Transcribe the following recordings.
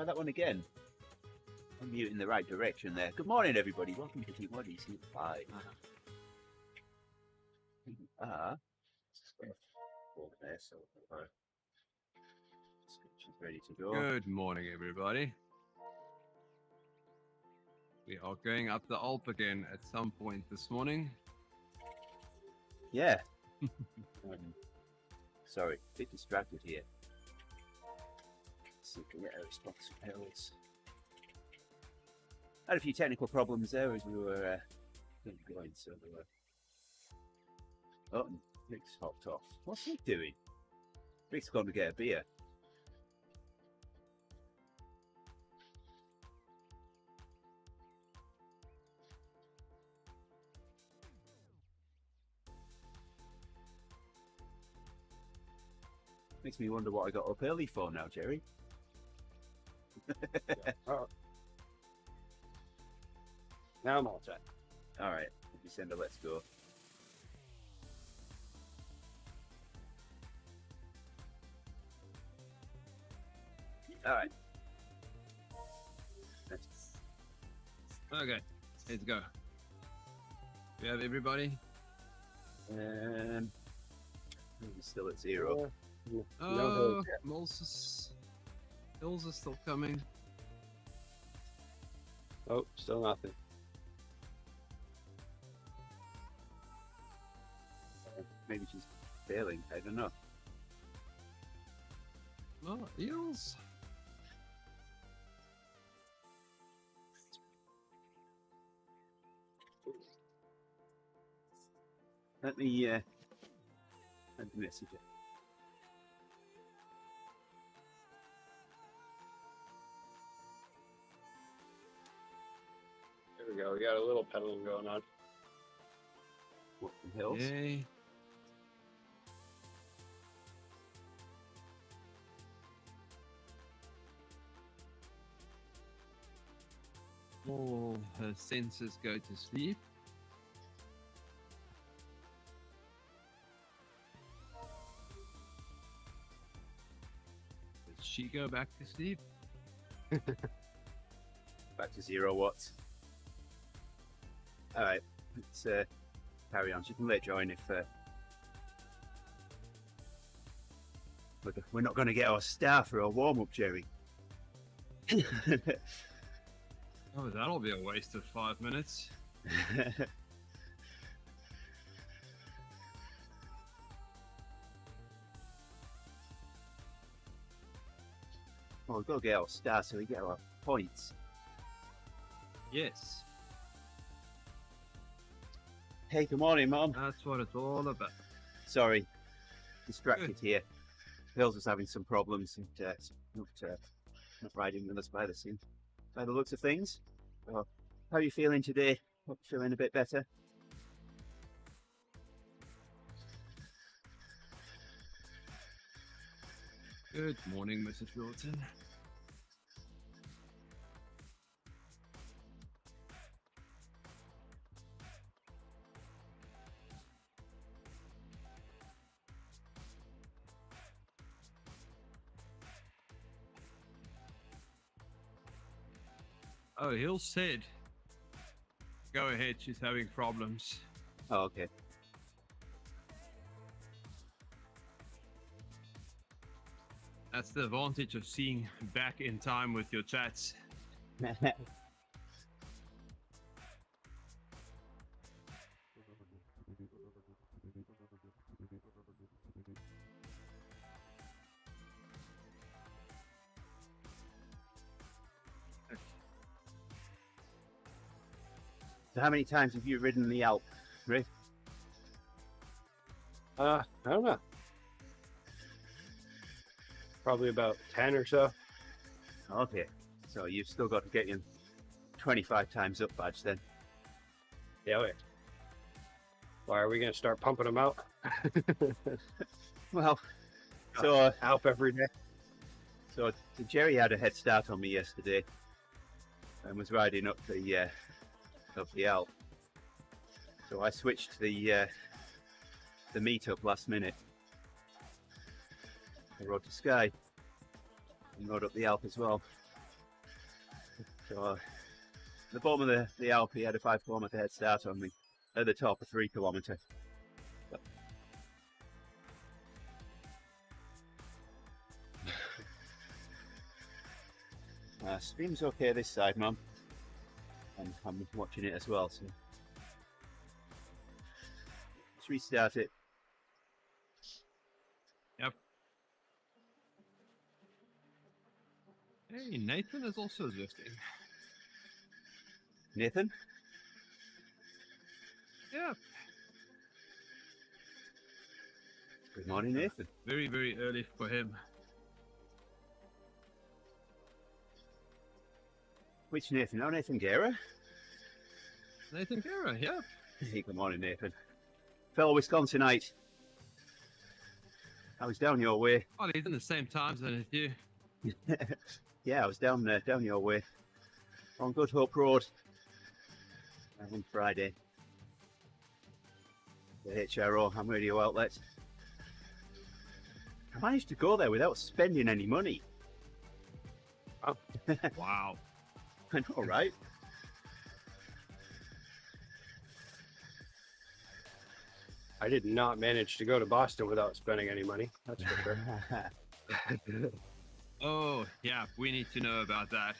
that one again. I'm muting the right direction there. Good morning, everybody. Welcome to TeamODZ Live. There, so she's ready to go. Good morning, everybody. We are going up the Alp again at some point this morning. Yeah. Sorry, a bit distracted here. Let's see if we can get a response from Hills. Had a few technical problems there as we were going, so we were... Oh, Rick's hopped off. What's he doing? Rick's gone to get a beer. Makes me wonder what I got up early for now, Gerrie. Now I'm all set. All right, we send a let's go. All right. Okay, let's go. We have everybody. And we're still at 0. Oh, Hills is still coming. Oh, still nothing. Maybe she's failing. I don't know. Oh, Hills. Let me message her. There we go. We got a little pedaling going on. What, from Hills? Yay. All her senses go to sleep. Did she go back to sleep? Back to 0 watts. All right, let's carry on. She can let join if we're not going to get our star for a warm-up, Gerrie. Oh, that'll be a waste of 5 minutes. Well, we've got to get our star so we get our points. Yes, Hey, good morning, Mom. that's what it's all about. Sorry, distracted here. Hills was having some problems and not riding with us by the looks of things. Well, how are you feeling today? Hope you're feeling a bit better. Good morning, Mrs. Wilton. Oh, Hill said, go ahead, she's having problems. Oh, okay. That's the advantage of seeing back in time with your chats. So how many times have you ridden the Alp, Rick? I don't know. Probably about 10 or so. Okay, so you've still got to get your 25 times up badge then. Yeah, wait. Why are we going to start pumping them out? Well, so Alp every day. So Gerrie had a head start on me yesterday and was riding up the Alp. So I switched to the meetup last minute. I rode to Sky and rode up the Alp as well. So the bottom of the Alp, he had a 5 kilometer head start on me. At the top, a 3 kilometer. Stream's okay this side, Mum. And I'm watching it as well, so let's restart it. Yep. Hey, Nathan is also lifting. Nathan? Yep. Good morning, Nathan. Very, very early for him. Which Nathan? Oh, Nathan Gerrie? Nathan Gerrie, yep. Hey, good morning, Nathan. Fellow Wisconsinite. I was down your way. Oh, he's in the same time zone as you. Yeah, I was down your way on Good Hope Road on Friday. The HRO, Ham Radio outlet. I managed to go there without spending any money. Oh. Wow. I know, right? I did not manage to go to Boston without spending any money. That's for sure. Oh, yeah, we need to know about that.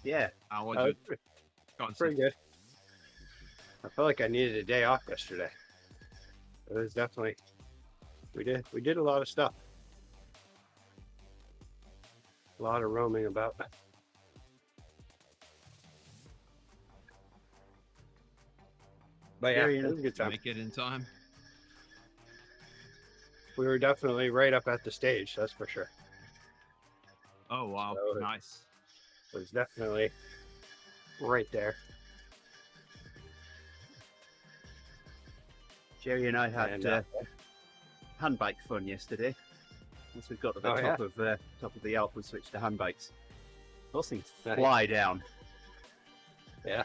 Yeah. How was Uh, your pretty concert? good. I felt like I needed a day off yesterday. It was definitely we did a lot of stuff. A lot of roaming about. But yeah, it was a good time. Make it in time. We were definitely right up at the stage, that's for sure. Oh, wow. So- Nice. It was definitely right there. Gerrie and I had And, handbike fun yesterday. Once we got to the Oh, top of the Alp, we switched to handbikes. Those things Nice. fly down. Yeah.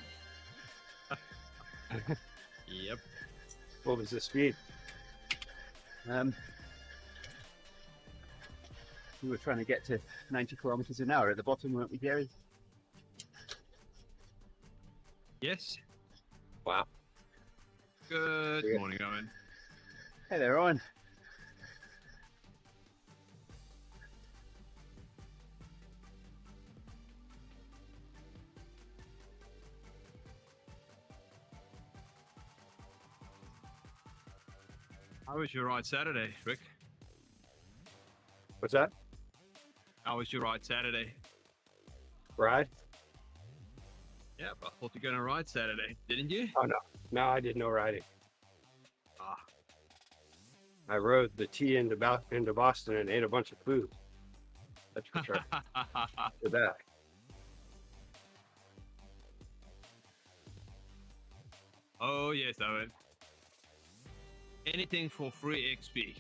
Yep. What was the speed? We were trying to get to 90 kilometers an hour at the bottom, weren't we, Gerrie? Yes. Wow. Good Yeah. morning, Owen. Hey there, Owen. How was your ride Saturday, Rick? What's that? How was your ride Saturday? Ride? Yeah, I thought you were going to ride Saturday, didn't you? Oh no. No, I did no riding. Ah, I rode the T into Boston and ate a bunch of food. That's for sure. For that. Oh, yes, Owen. Anything for free XP.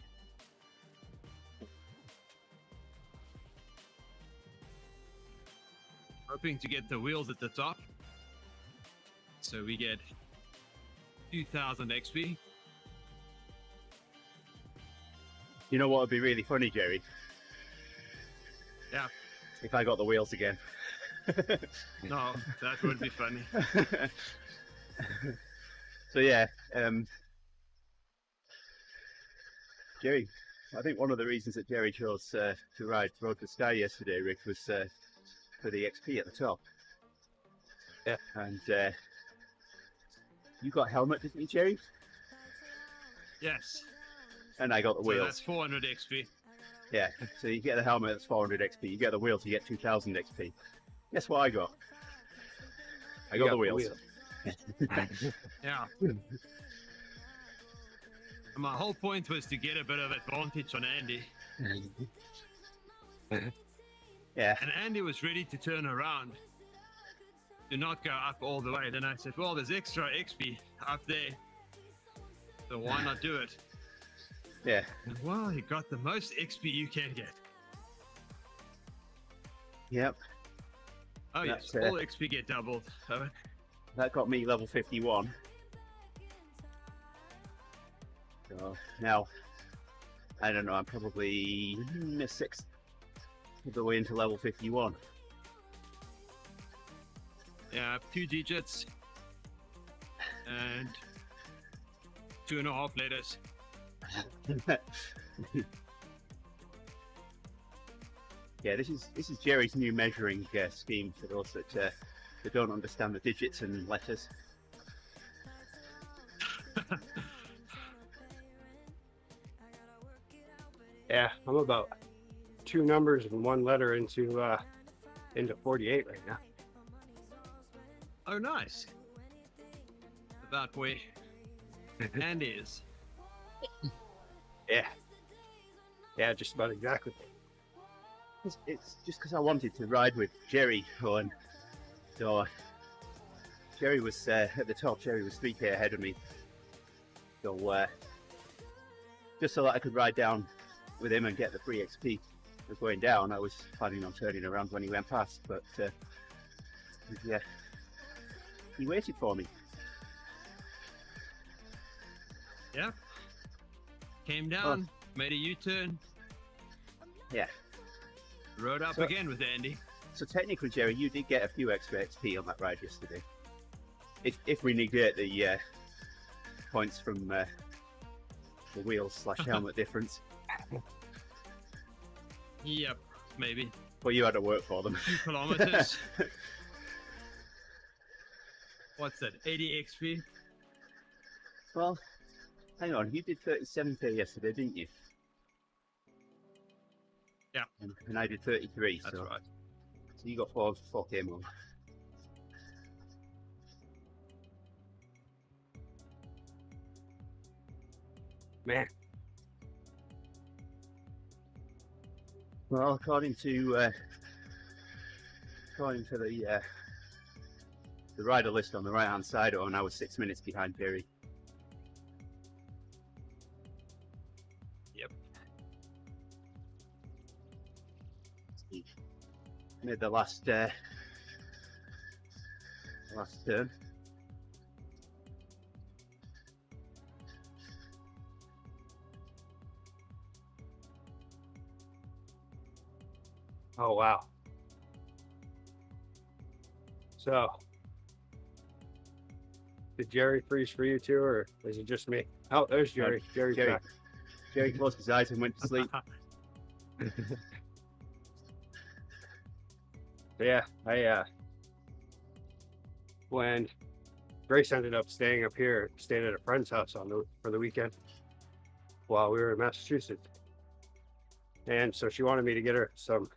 Hoping to get the wheels at the top. So we get 2000 XP. You know what would be really funny, Gerrie? Yeah. If I got the wheels again. No, that would be funny. So yeah, Gerrie, I think one of the reasons that Gerrie chose to ride Road to Sky yesterday, Rick, was for the XP at the top. Yeah. And you got helmet, didn't you, Gerrie? Yes. And I got the So wheels. that's 400 XP. Yeah. So you get the helmet, that's 400 XP. You get the wheels, you get 2000 XP. Guess what I got? I got the wheels. Yeah. And my whole point was to get a bit of advantage on Andy. Yeah. And Andy was ready to turn around, to not go up all the way. Then I said, well, there's extra XP up there, so why not do it? Yeah. And well, you got the most XP you can get. Yep. Oh yes, That's, all XP get doubled. So, That got me level 51. So now, I don't know, I'm probably a sixth of the way into level 51. Yeah, 2 digits and 2.5 letters. Yeah, this is Gerrie's new measuring scheme for those that don't understand the digits and letters. Yeah, I'm about 2 numbers and 1 letter into 48 right now. Oh, nice. That way. And is. Yeah. Yeah, just about exactly. It's just because I wanted to ride with Gerrie, and so Gerrie was at the top. Gerrie was 3k ahead of me, so just so that I could ride down with him and get the free XP. Was going down. I was planning on turning around when he went past, but yeah, he waited for me. Yeah. Came down, made a U-turn. Yeah. Rode up again with Andy. So technically, Gerrie, you did get a few extra XP on that ride yesterday. If we negate the points from the wheels/helmet difference. Yep, maybe. Well, you had to work for them. 2 kilometers. What's that? 80 XP? Well, hang on. You did 37k yesterday, didn't you? Yeah. And I did 33. That's so, right. So you got 4k more. Man. Well, according to the rider list on the right-hand side, I was 6 minutes behind Gerrie. Yep. Made the last turn. Oh, wow. So, did Gerrie freeze for you too, or is it just me? Oh, there's Gerrie. Gerrie's Gerrie. back. Gerrie closed his eyes and went to sleep. Yeah, when Grace ended up staying up here, staying at a friend's house for the weekend while we were in Massachusetts, and so she wanted me to get her some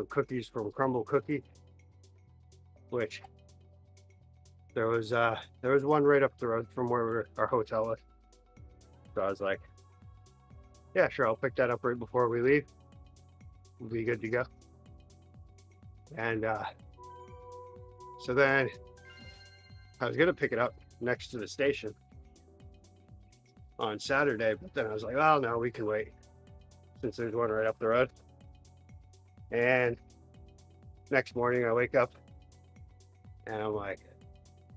cookies from Crumble Cookie, which there was one right up the road from where our hotel was. So I was like, yeah, sure, I'll pick that up right before we leave. We'll be good to go. And so then I was gonna pick it up next to the station on Saturday, but then I was like, oh no, we can wait since there's one right up the road. And next morning I wake up and I'm like,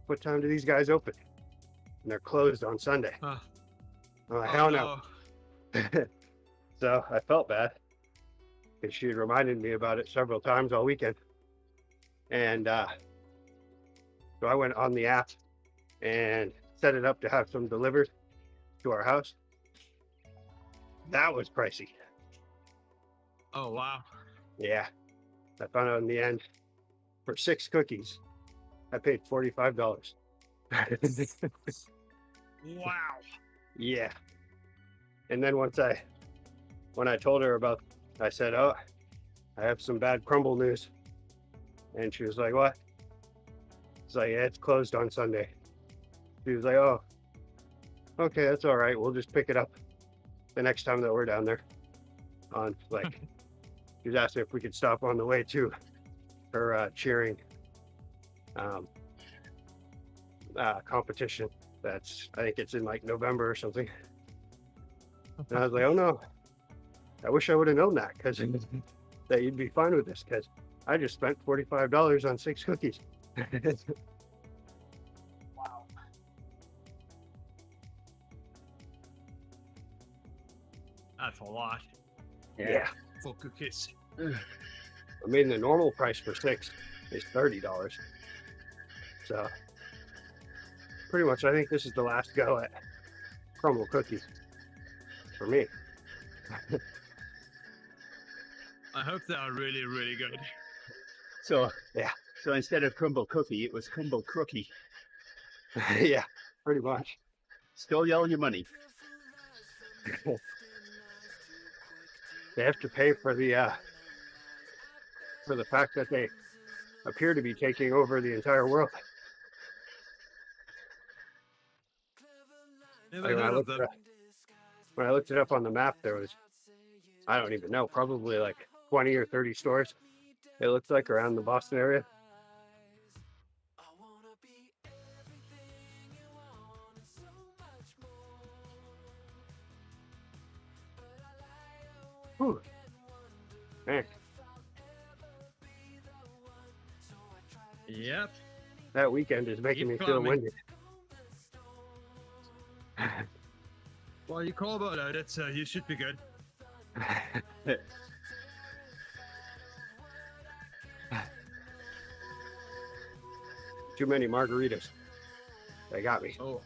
what time do these guys open? And they're closed on Sunday. I'm like, hell no. So I felt bad because she had reminded me about it several times all weekend. And so I went on the app and set it up to have some delivered to our house. That was pricey. Oh, wow. Yeah. I found out in the end, for 6 cookies, I paid $45. Wow. Yeah. And then when I told her about, I said, oh, I have some bad Crumble news. And she was like, what? It's like, yeah, it's closed on Sunday. She was like, oh, okay, that's all right. We'll just pick it up the next time that we're down there. She was asking if we could stop on the way to her cheering competition. I think it's in like November or something. And I was like, oh no, I wish I would have known that, because that you'd be fine with this, because I just spent $45 on 6 cookies. Wow. That's a lot. Yeah. For cookies. I mean, the normal price for 6 is $30. So pretty much, I think this is the last go at crumble cookie for me. I hope they are really, really good. So Yeah. So instead of crumble cookie, it was crumble crookie. Yeah, pretty much. Stole you all your money. They have to pay for the fact that they appear to be taking over the entire world. Never When I heard of looked them. it up- when I looked it up on the map, there was, I don't even know, probably like 20 or 30 stores. It looks like around the Boston area. Whew. Man, Yep. that weekend is making Keep me feel climbing. windy. Well, you call about it, so you should be good. Too many margaritas. They got me. Oh.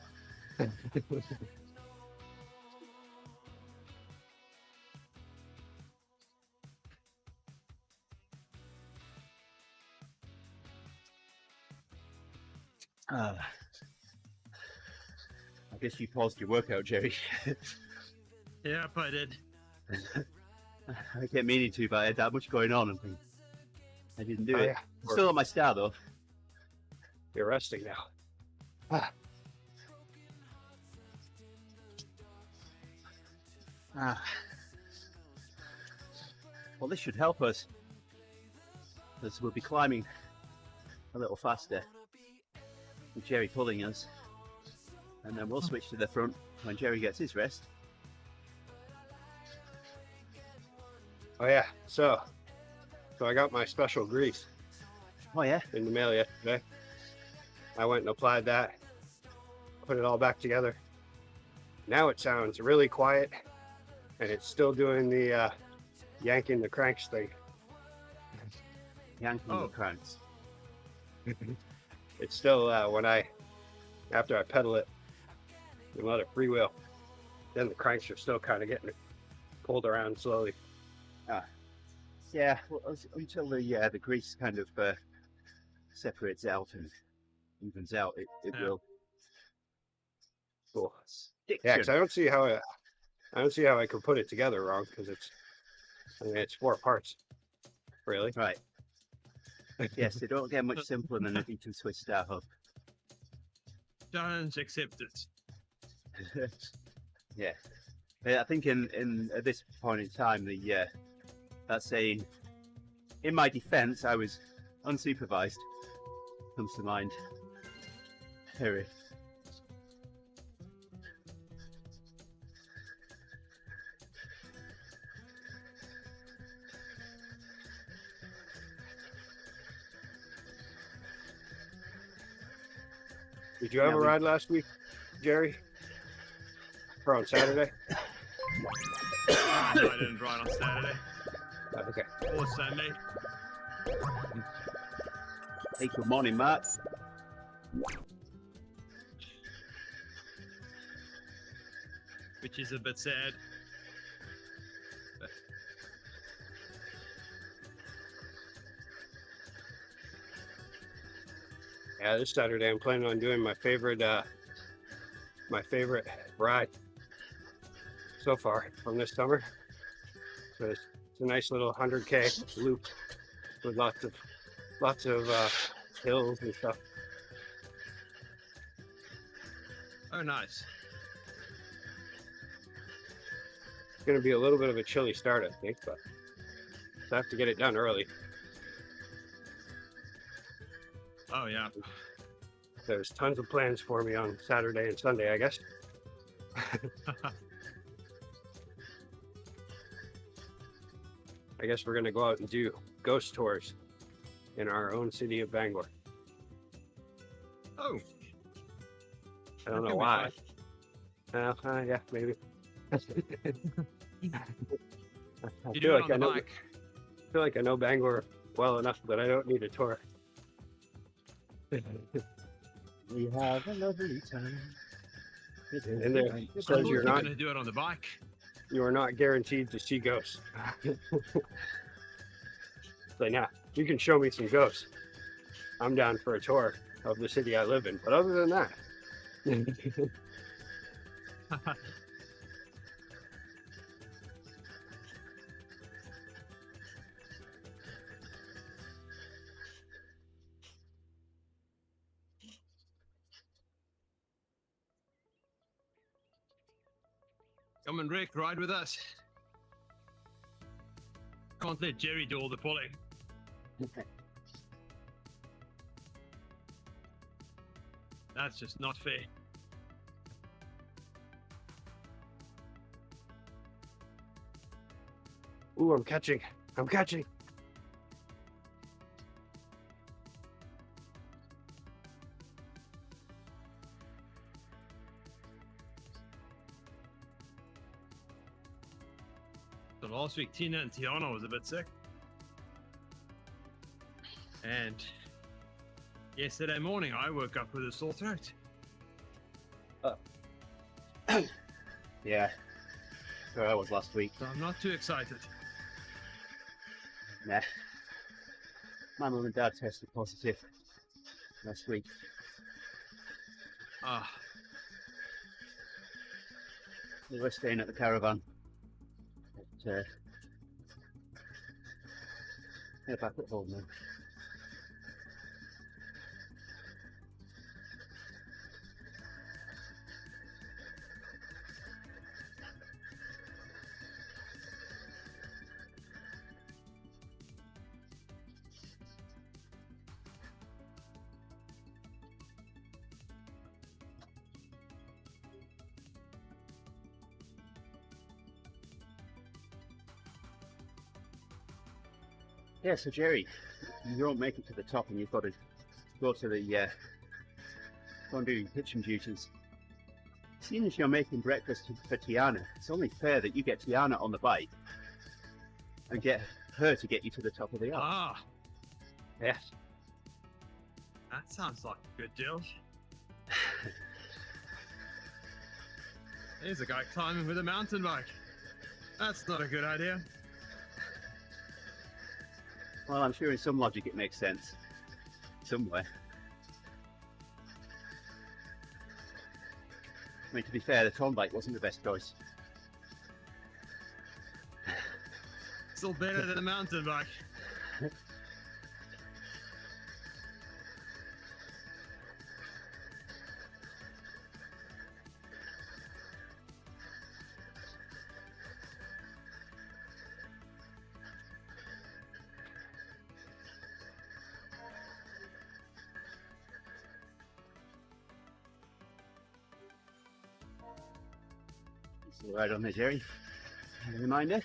I guess you paused your workout, Gerrie. Yep, I did. I kept meaning to, but I had that much going on and I didn't do Oh, it. yeah. Still on my star though. You're resting now. Well, this should help us, as we'll be climbing a little faster with Gerrie pulling us, and then we'll switch to the front when Gerrie gets his rest. Oh yeah. So I got my special grease Oh yeah? in the mail yesterday. I went and applied that, put it all back together. Now it sounds really quiet, and it's still doing the yanking the cranks thing. Yanking the cranks. It's still after I pedal it and let it freewheel, then the cranks are still kind of getting pulled around slowly. Yeah, well, until the grease kind of separates out and evens out, it Yeah. will. Cool. Stick Yeah, to because I don't see how I could put it together wrong, because it's 4 parts, really. Right. Yes, they don't get much simpler than a D2 Swiss Star Hub. Challenge accepted. Yeah. I think at this point in time, that saying, in my defense, I was unsupervised, comes to mind. Harry. Did you have Yeah, a we- ride last week, Gerrie? Or on Saturday? I didn't ride on Saturday Okay. or Sunday. Hey, good morning, Matt. Which is a bit sad. Yeah, this Saturday I'm planning on doing my favorite ride so far from this summer. So it's a nice little 100K loop with lots of hills and stuff. Oh, nice. It's going to be a little bit of a chilly start, I think, but I have to get it done early. Oh, yeah. There's tons of plans for me on Saturday and Sunday, I guess. I guess we're going to go out and do ghost tours in our own city of Bangor. Oh, I don't that know could be why. Yeah, maybe. I you feel do it like on I the know. bike. I feel like I know Bangor well enough that I don't need a tour. We have a lovely time. And there I says thought you you're were not going to do it on the bike. you are not guaranteed to see ghosts. Like, nah, you can show me some ghosts. I'm down for a tour of the city I live in. But other than that, Come and Rick, ride with us. Can't let Gerrie do all the pulling. That's just not fair. ooh, I'm catching. I'm catching. So last week, Tina and Tiana was a bit sick. And yesterday morning, I woke up with a sore throat. Yeah. So I was last week. So I'm not too excited. Nah. My mum and dad tested positive last week. Ah, We were staying at the caravan. But, they're back at home now. Yeah, so Gerrie, you don't make it to the top and you've got to go to the go and do your kitchen duties. Seeing as you're making breakfast for Tiana, it's only fair that you get Tiana on the bike and get her to get you to the top of the Alp. ah, Yes. that sounds like a good deal. There's a guy climbing with a mountain bike. That's not a good idea. Well, I'm sure in some logic it makes sense. Somewhere. I mean, to be fair, the Tron bike wasn't the best choice. Still better than a mountain bike. So right on there, Gerrie. A reminder,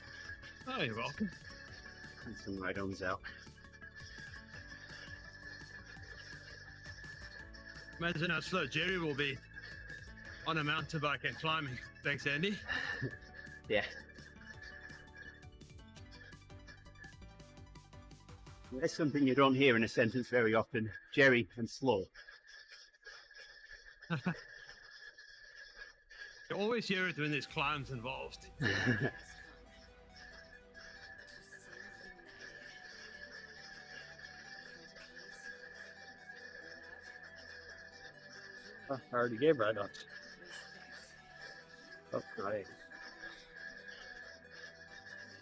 Oh, you're welcome. and some ride-ons out. Imagine how slow Gerrie will be on a mountain bike and climbing. Thanks, Andy. Yeah. There's something you don't hear in a sentence very often. Gerrie and slow. You always hear it when there's climbs involved. Oh, I already gave ride-ons. Oh, nice.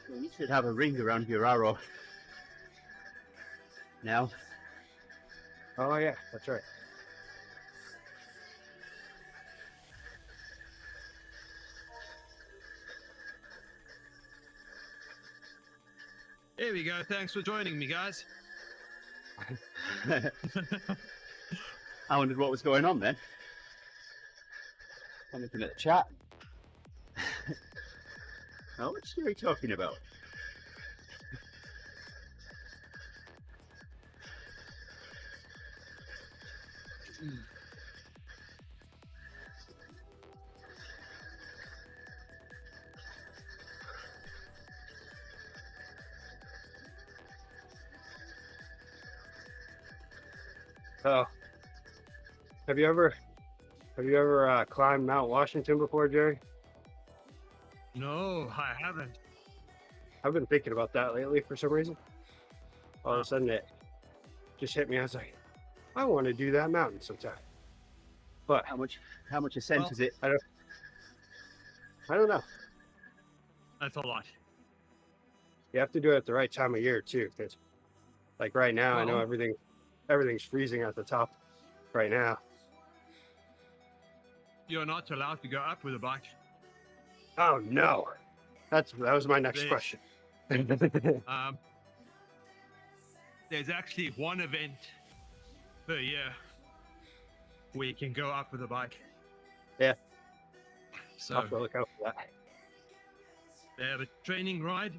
Well, you should have a ring around your arrow. Now, Oh, yeah, that's right. Here we go. Thanks for joining me, guys. I wondered what was going on then. I'm looking at the chat. Oh, what's Gerrie talking about? Oh, Have you ever climbed Mount Washington before, Gerrie? No, I haven't. I've been thinking about that lately for some reason. All of Wow. a sudden it just hit me. I was like, I want to do that mountain sometime. But How much ascent Well- is it? I don't know. That's a lot. You have to do it at the right time of year too, because like right now, I know Well- everything's freezing at the top right now. You're not allowed to go up with a bike. Oh no, that was my next There's- question. There's actually one event per year where you can go up with a bike. Yeah. I'll So have to look out for that. they have a training ride,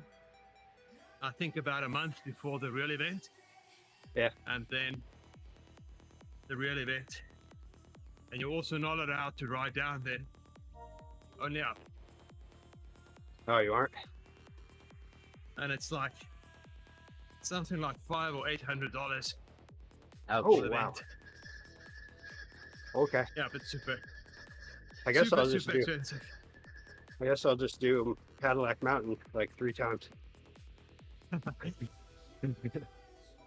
I think about a month before the real event. Yeah. And then the real event. And you're also not allowed to ride down there. Only up. Oh, you aren't? And it's like something like $500 or $800 Ouch. Oh, for the wow. event. Okay. Yeah, but super. I guess super, I'll just super do. expensive. I guess I'll just do Cadillac Mountain like 3 times.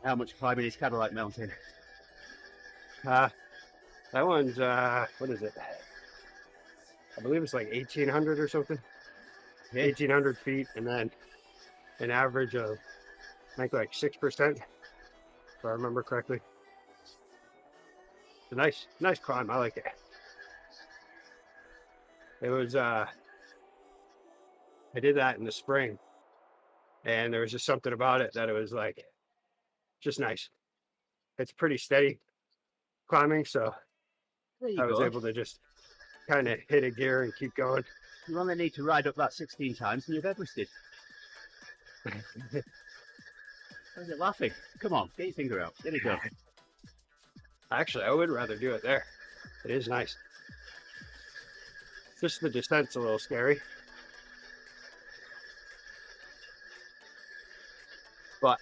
How much climbing is Cadillac Mountain? That one's what is it? I believe it's like 1,800 or something. Yeah. 1,800 feet, and then an average of I think like 6%, if I remember correctly. It's a nice climb. I like it. It was I did that in the spring, and there was just something about it that it was like just nice. It's pretty steady climbing, so There you I was go. able to just kind of hit a gear and keep going. You only need to ride up that 16 times and you've Everested. Why are you laughing? Come on, get your finger out. There you go. Actually, I would rather do it there. It is nice. Just the descent's a little scary. But,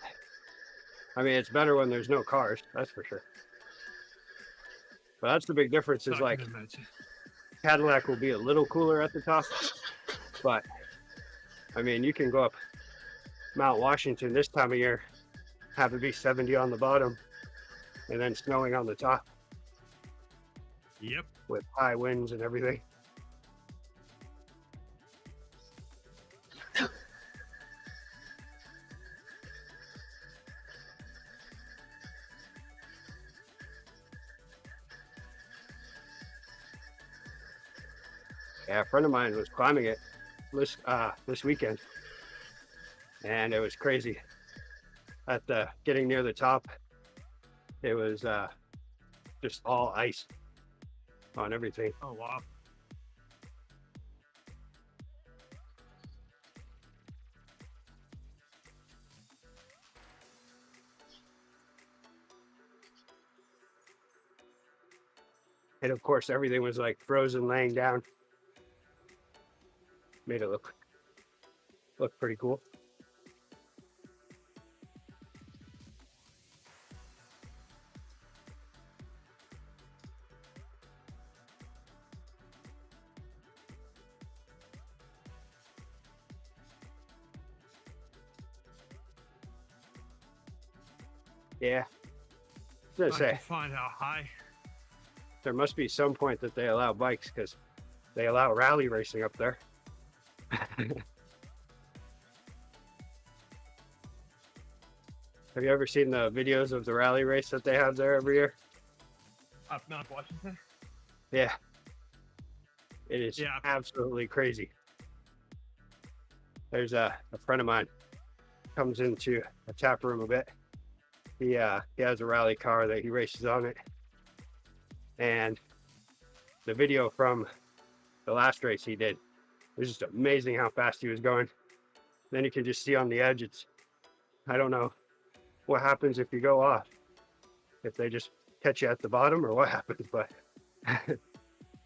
I mean, it's better when there's no cars, that's for sure. But that's the big difference is I like can imagine. Cadillac will be a little cooler at the top. But, I mean, you can go up Mount Washington this time of year, have it be 70 on the bottom, and then snowing on the top Yep. with high winds and everything. Yeah, a friend of mine was climbing it this weekend, and it was crazy. At the getting near the top, it was just all ice on everything. Oh, wow. And of course, everything was like frozen, laying down. Made it look pretty cool. Yeah. I was I gonna can say, find how high. there must be some point that they allow bikes because they allow rally racing up there. Have you ever seen the videos of the rally race that they have there every year? Up Mount Washington? Yeah. It is Yeah. absolutely crazy. There's a friend of mine comes into a tap room a bit. He has a rally car that he races on it. And the video from the last race he did, it was just amazing how fast he was going. Then you can just see on the edge, I don't know what happens if you go off. If they just catch you at the bottom or what happens, but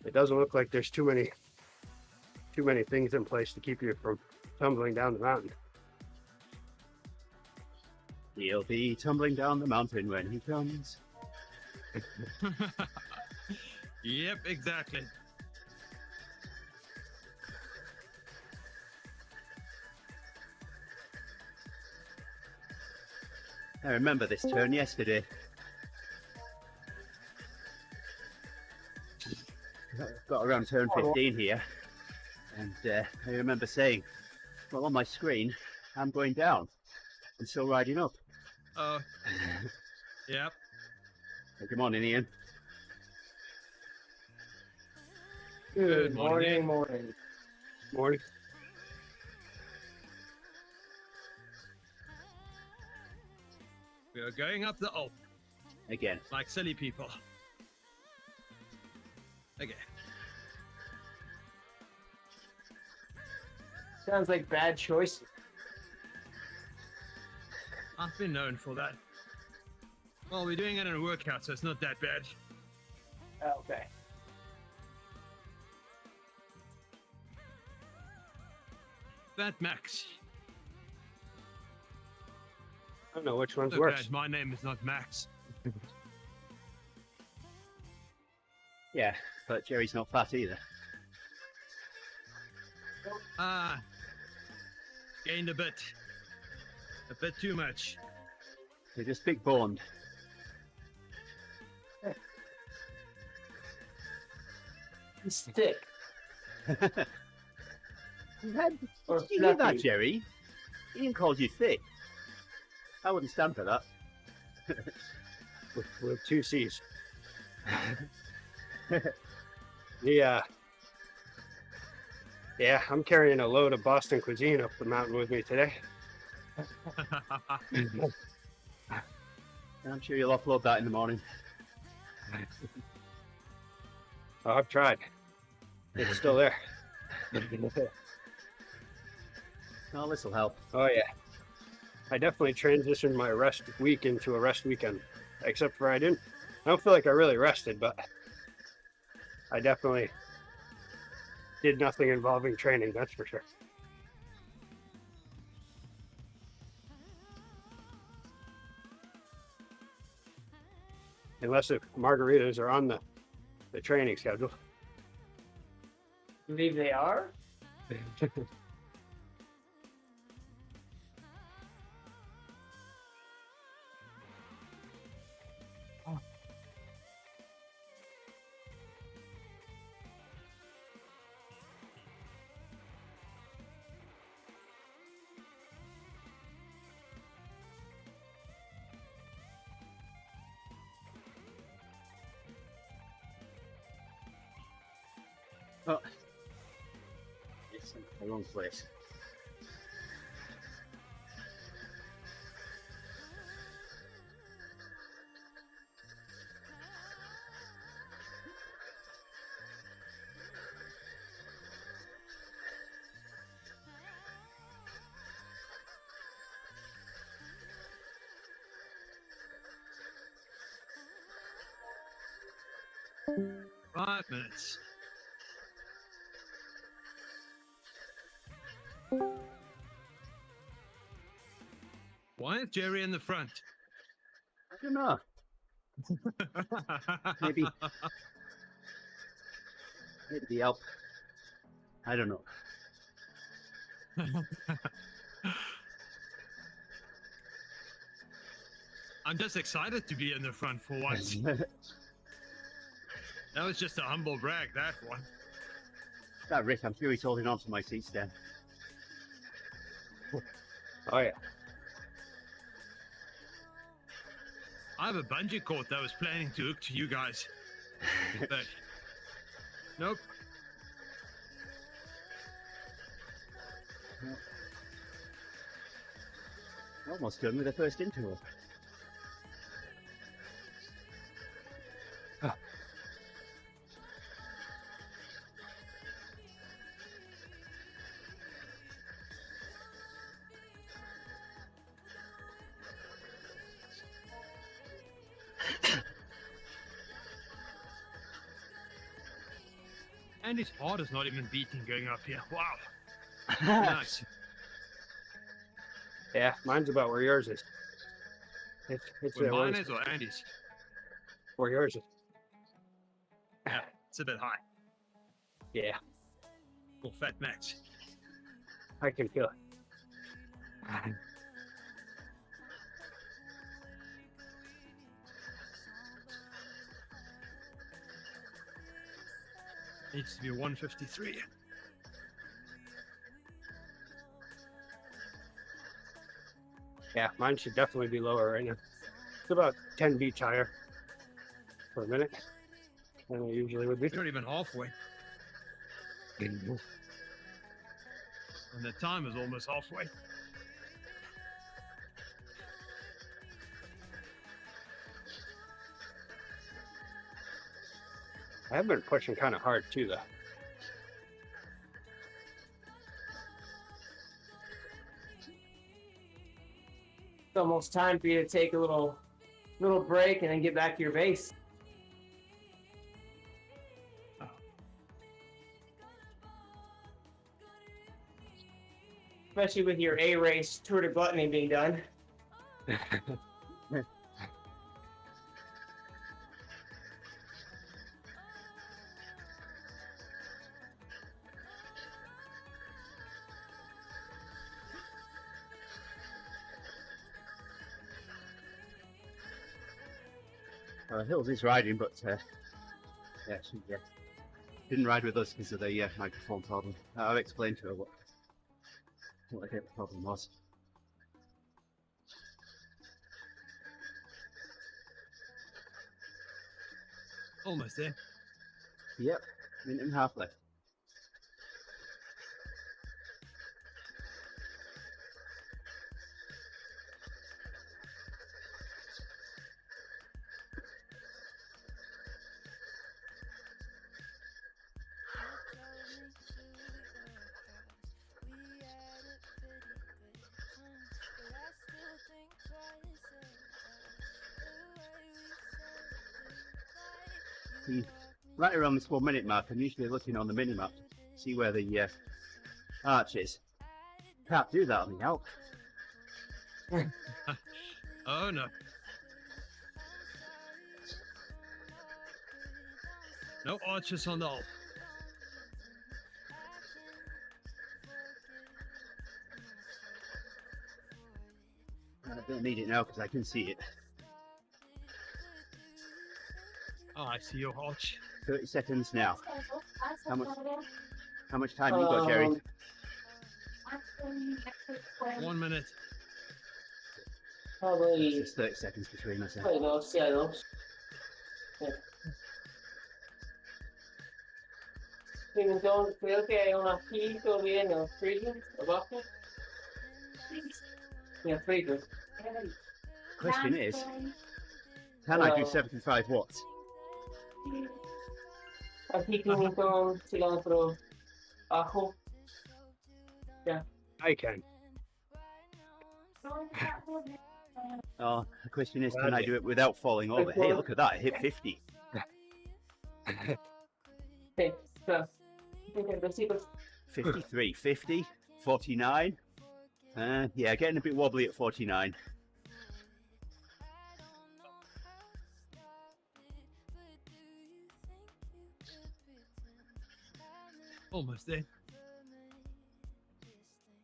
it doesn't look like there's too many things in place to keep you from tumbling down the mountain. He'll be tumbling down the mountain when he comes. Yep, exactly. I remember this turn yesterday. Got around turn 15 here, and I remember saying, well, on my screen, I'm going down. I'm still riding up. Oh, yep. Hey, good morning, Ian. Good morning. Morning. We are going up the Alp Again. like silly people. Okay. Sounds like bad choice. I've been known for that. Well, we're doing it in a workout, so it's not that bad. Okay. That Max. I don't know which one's So worse. glad my name is not Max. Yeah, but Gerrie's not fat either. Ah, gained a bit too much. They're just big boned. He's thick. Or Did you hear that, fluffy. Gerrie? Ian called you thick. I wouldn't stand for that. With two C's. Yeah. Yeah, I'm carrying a load of Boston cuisine up the mountain with me today. I'm sure you'll offload that in the morning. Oh, I've tried. It's still there. Oh, this will help. Oh yeah. I definitely transitioned my rest week into a rest weekend. Except for I don't feel like I really rested, but I definitely did nothing involving training, that's for sure. Unless if margaritas are on the training schedule. Believe they are? Oh. It's in the wrong place. Five minutes. Why is Gerrie in the front? I don't know. Maybe the Alp. I don't know. I'm just excited to be in the front for once. That was just a humble brag, that one. That Rick, I'm sure he's holding on to my seat stand. Oh yeah. I have a bungee cord that I was planning to hook to you guys. But nope. Almost done with the first interval. And his heart is not even beating going up here. Wow. Nice. Yeah, mine's about where yours is. It's Where mine where's- is or Andy's? where yours is. a bit high. Yeah, Or fat max. I can feel it. Needs to be 153. Yeah, mine should definitely be lower right now. It's about 10 beats higher per minute than it usually would be. We're not even halfway. And the time is almost halfway. I have been pushing kind of hard too, though. It's almost time for you to take a little break and then get back to your base. Especially with your A race Tour de Gluttony being done. Hills is riding, but yeah, she didn't ride with us because of the microphone problem. I've explained to her what I think the problem was. Almost there. Yep, minute and a half left. Right around this 1 minute mark, I'm usually looking on the mini map to see where the arch is. Can't do that on the out. Oh no. No arches on the Alp. I don't need it now because I can see it. Oh, I see your arch. 30 seconds now. How much time you got, Gerrie? 1 minute. Probably Just 30 seconds between us. Ahí dos, sí, hay dos. Sí, entonces creo que hay una aquí todavía en el freezer abajo. En el freezer. Question is, can I do 75 watts? Aquí tiene con cilantro, ajo. I can. Oh, the question is, can I do it without falling over? Hey, look at that, it hit 50. Sí, so, besitos. 53, 50, 49. Yeah, getting a bit wobbly at 49. Almost there.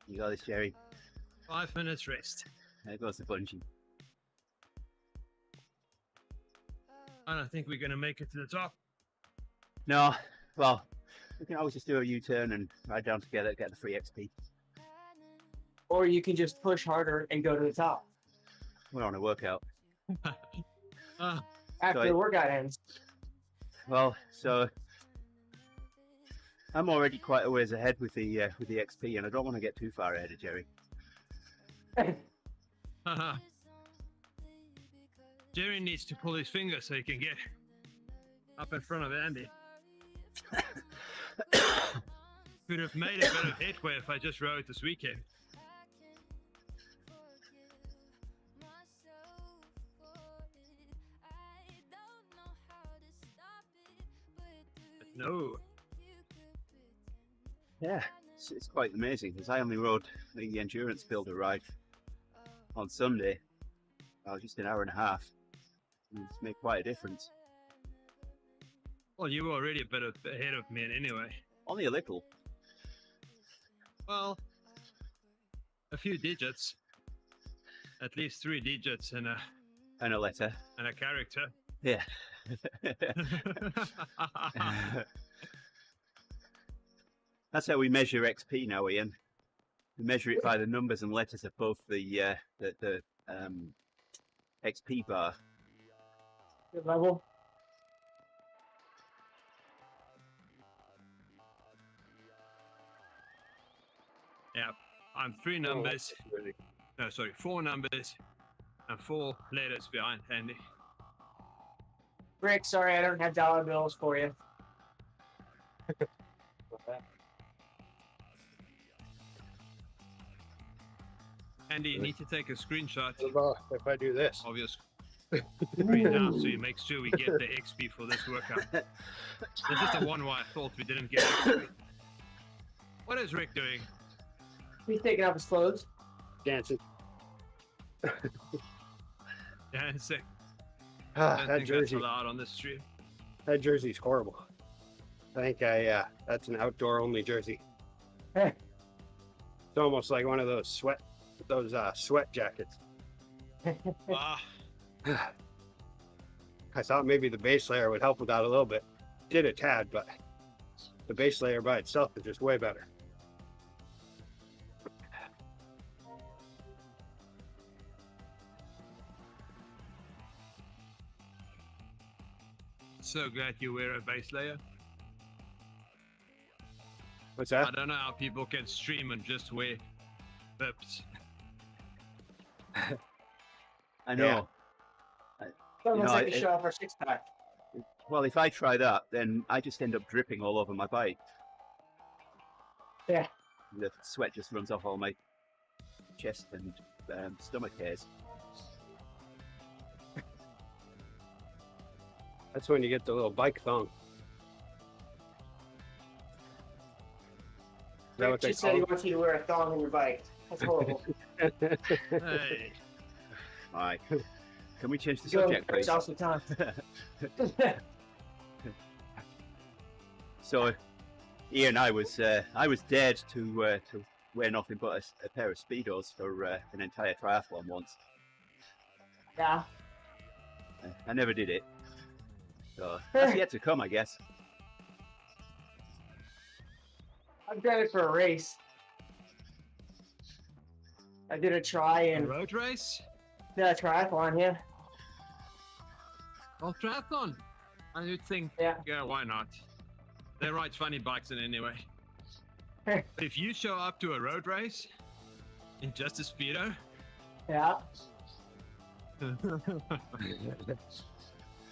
You got this, Gerrie. 5 minutes rest. There goes the bungee. I don't think we're going to make it to the top. No, well, we can always just do a U-turn and ride down together, get the free XP. Or you can just push harder and go to the top We're on a workout. after So the workout ends. Well, so I'm already quite a ways ahead with the XP, and I don't want to get too far ahead of Gerrie. Gerrie needs to pull his finger so he can get up in front of Andy. Could have made a bit of headway if I just rode this weekend. But no. Yeah, it's quite amazing because I only rode the endurance builder ride on Sunday. Just an hour and a half. And it's made quite a difference. Well, you were already a bit ahead of me anyway. Only a little. Well, a few digits. At least 3 digits in And a letter. a character. Yeah. That's how we measure XP now, Ian. We measure it by the numbers and letters above the XP bar. Good level. Yeah, I'm 3 numbers. No, sorry, 4 numbers and 4 letters behind Andy. Rick, sorry, I don't have dollar bills for you. Andy, you need to take a screenshot What about if I do this? of your screen now so you make sure we get the XP for this workout. This is the one where I thought we didn't get XP. What is Rick doing? He's taking off his clothes. Dancing. Dancing. Ah, I don't that think that's jersey. allowed on this stream. That jersey's horrible. I think that's an outdoor only jersey. Heh. It's almost like one of those sweat jackets. Ah, I thought maybe the base layer would help with that a little bit. Did a tad, but the base layer by itself is just way better. so glad you wear a base layer. What's I that? don't know how people can stream and just wear bips. I know. Someone's know, like to show off our 6-pack. Well, if I try that, then I just end up dripping all over my bike. Yeah. The sweat just runs off all my chest and stomach hairs. That's when you get the little bike thong. Is that Rick what they just said call he it? wants you to wear a thong on your bike. That's horrible. Hey, Alright. Can we change the Go subject, Rick's please? also time. So, Ian, I was dared to wear nothing but a pair of speedos for an entire triathlon once. Yeah. I never did it. So that's yet to come, I guess. I've done it for a race. I did a try a and road race? did a triathlon, yeah. Well, triathlon. I would think, Yeah. why not? They ride funny bikes in anyway. If you show up to a road race in just a speedo, Yeah.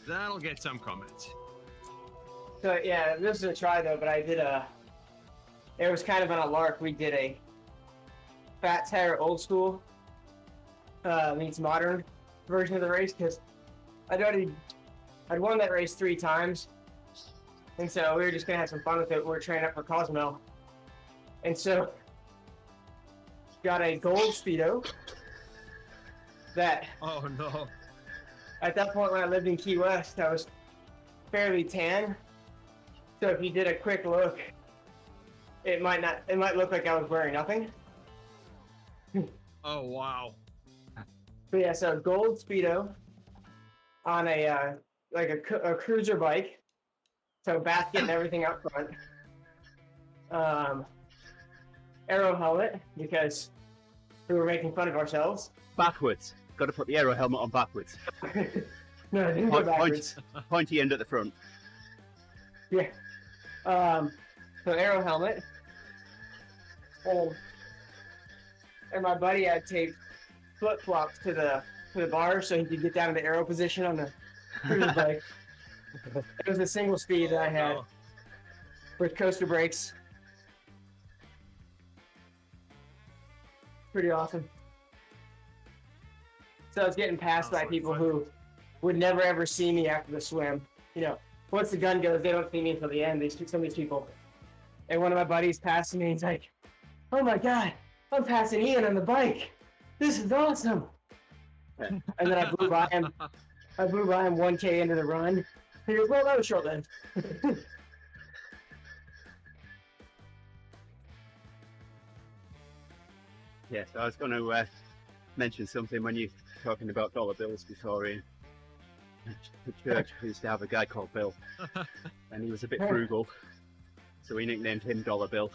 that'll get some comments. So yeah, this is a try though, but I did it was kind of on a lark. We did a fat tire old school meets modern version of the race because I'd won that race 3 times. And so we were just gonna have some fun with it. We were training up for Cosmo. And so got a gold speedo that Oh no. at that point when I lived in Key West, I was fairly tan. So if you did a quick look, it might look like I was wearing nothing. Oh wow. But yeah, so gold speedo on a like a cruiser bike, so basket and everything out front. Aero helmet because we were making fun of ourselves. Backwards. Got to put the aero helmet on backwards. No, I didn't go backwards. Pointy end at the front. Yeah. So aero helmet. And my buddy had taped flip flops to the bar so he could get down in the aero position on the cruiser bike. It was a single speed that I had No. with coaster brakes. Pretty awesome. So I was getting passed Sounds by like people fun. who would never ever see me after the swim. You know, once the gun goes, they don't see me until the end. Some of these people. And one of my buddies passed me, and he's like, "Oh my god, I'm passing Ian on the bike. This is awesome." And then I blew by him. I blew by him 1K into the run, He goes, well, that was short then. Yes, I was going to mention something when you were talking about dollar bills before. In the church, we used to have a guy called Bill, and he was a bit frugal, so we nicknamed him Dollar Bill.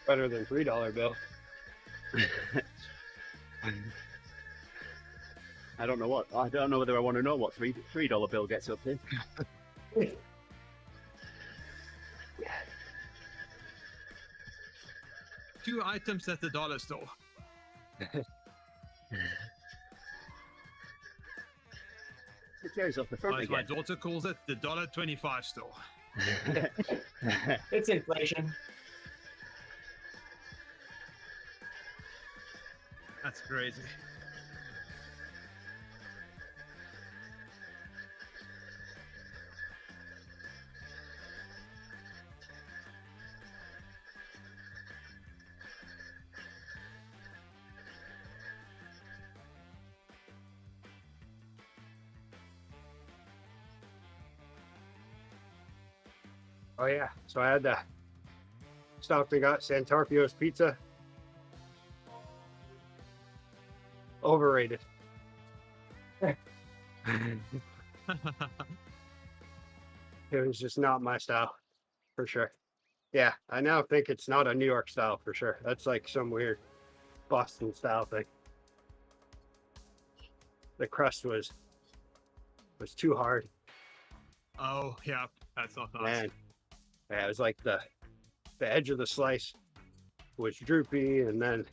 Better than $3 bill. I don't know whether I want to know what $3 bill gets up to. Two items at the dollar store. The cherries off the front As my again. daughter calls it, the $1.25 store. It's inflation. That's crazy. Oh yeah, so I had stopped and got Santarpio's pizza. Overrated. It was just not my style, for sure. Yeah, I now think it's not a New York style for sure. That's like some weird Boston style thing. The crust was too hard. Oh, yeah, that's not nice. Man, yeah, it was like the edge of the slice was droopy, and then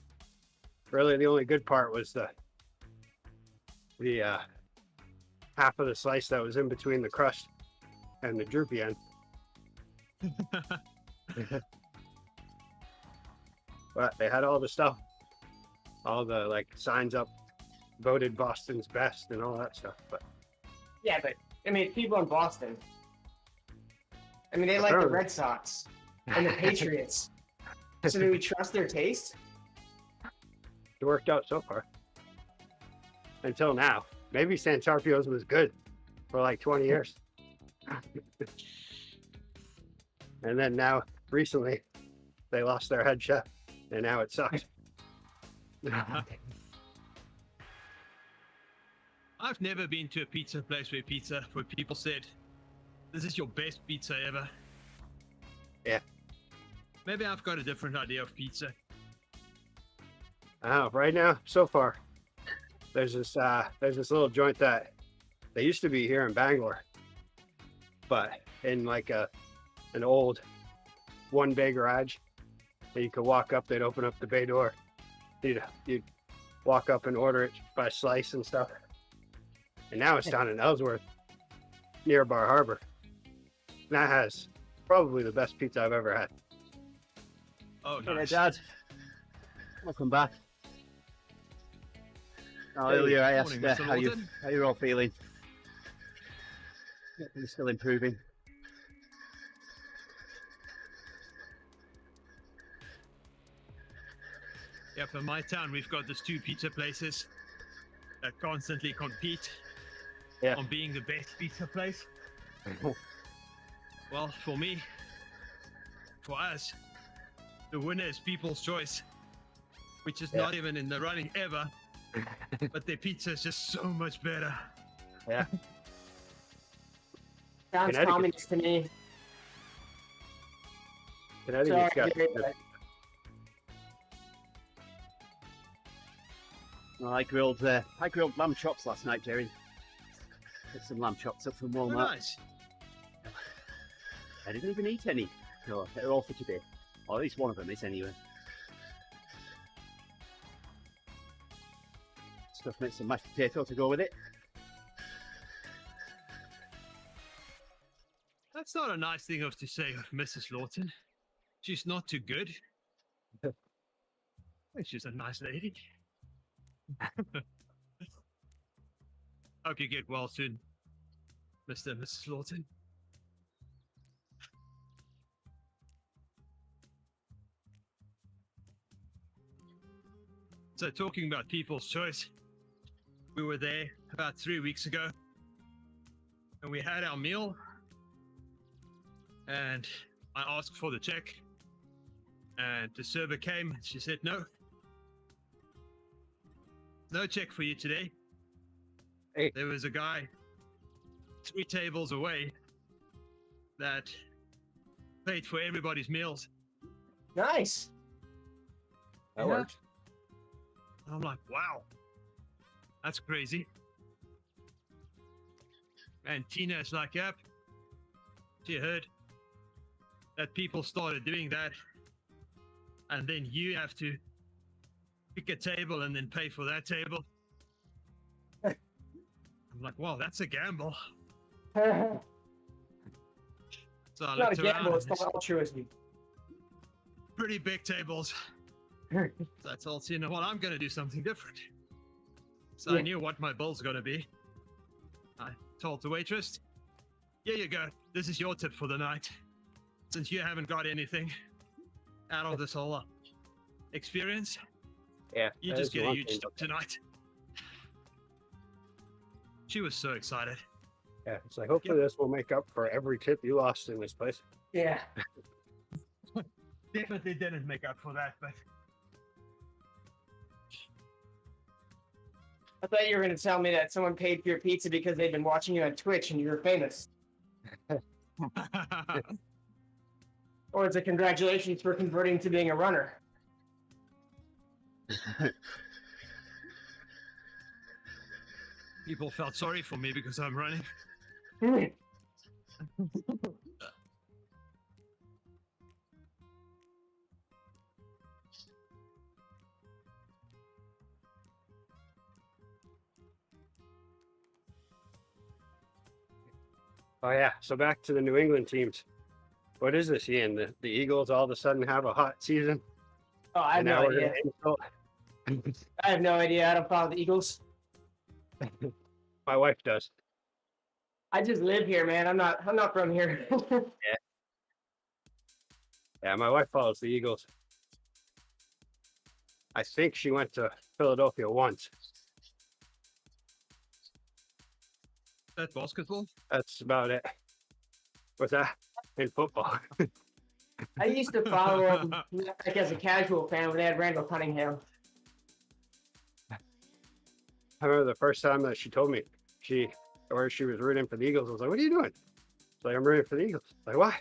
really the only good part was the half of the slice that was in between the crust and the droopy end. But they had all the stuff, all the like signs up, voted Boston's best and all that stuff. But Yeah, but I mean, people in Boston. I mean, they like the Red Sox and the Patriots. So do we trust their taste? it worked out so far. Until now. Maybe Santarpio's was good for like 20 years. And then now, recently, they lost their head chef, and now it sucks. I've never been to a pizza place where people said, this is your best pizza ever. Yeah. Maybe I've got a different idea of pizza. Right now, so far, there's this little joint that they used to be here in Bangalore, but in like an old one bay garage that you could walk up. They'd open up the bay door. You'd walk up and order it by slice and stuff. And now it's down in Ellsworth, near Bar Harbor. And that has probably the best pizza I've ever had. Oh, Hey there, nice. Dad. Welcome back. Hey, Earlier I morning, asked Mr. how Lawton. you're all feeling. You're still improving. Yep, in my town, we've got these two pizza places that constantly compete Yeah. on being the best pizza place. Well, for me, for us, the winner is People's Choice, which is not even in the running ever, but their pizza is just so much better. Yeah. Sounds Connecticut. communist to me. Connecticut's got Sorry, Well, I grilled lamb chops last night, Gerrie. Got some lamb chops up from Oh, Walmart. nice. I didn't even eat any. No, they're all for today. Or at least one of them is anyway. Stuff makes some mashed potato to go with it. That's not a nice thing to say of Mrs. Lawton. She's not too good. I think she's a nice lady. Hope you get well soon, Mr. and Mrs. Lawton. So talking about people's choice, we were there about 3 weeks ago, and we had our meal, and I asked for the check, and the server came, and she said, no check for you today. Hey. There was a guy 3 tables away that paid for everybody's meals. Nice. That Yeah. works. I'm like, wow, that's crazy. And Tina's like, yep, she heard that people started doing that, and then you have to pick a table and then pay for that table. I'm like, wow, that's a gamble. Not So I a looked around, gamble, it's and called altruism. pretty big tables. So I told Tina, well, I'm going to do something different. So I Yeah. knew what my bill's going to be. I told the waitress, here you go. This is your tip for the night. Since you haven't got anything out of this whole experience, Yeah. you that just is get a one huge thing. tip tonight. She was so excited. Yeah, it's like hopefully this will make up for every tip you lost in this place. Yeah. Definitely didn't make up for that, but I thought you were going to tell me that someone paid for your pizza because they'd been watching you on Twitch and you were famous. Or it's a congratulations for converting to being a runner. people felt sorry for me because I'm running. Oh yeah. So back to the New England teams. What is this, Ian? The Eagles all of a sudden have a hot season. Oh, I have and now no we're idea. gonna insult- I have no idea. I don't follow the Eagles. My wife does. I just live here, man. I'm not from here. Yeah, my wife follows the Eagles. I think she went to Philadelphia once. That basketball? That's about it. What's that? In football. I used to follow them like as a casual fan when they had Randall Cunningham. I remember the first time that she told me she was rooting for the Eagles. I was like, "What are you doing?" It's like, "I'm rooting for the Eagles." Like, why?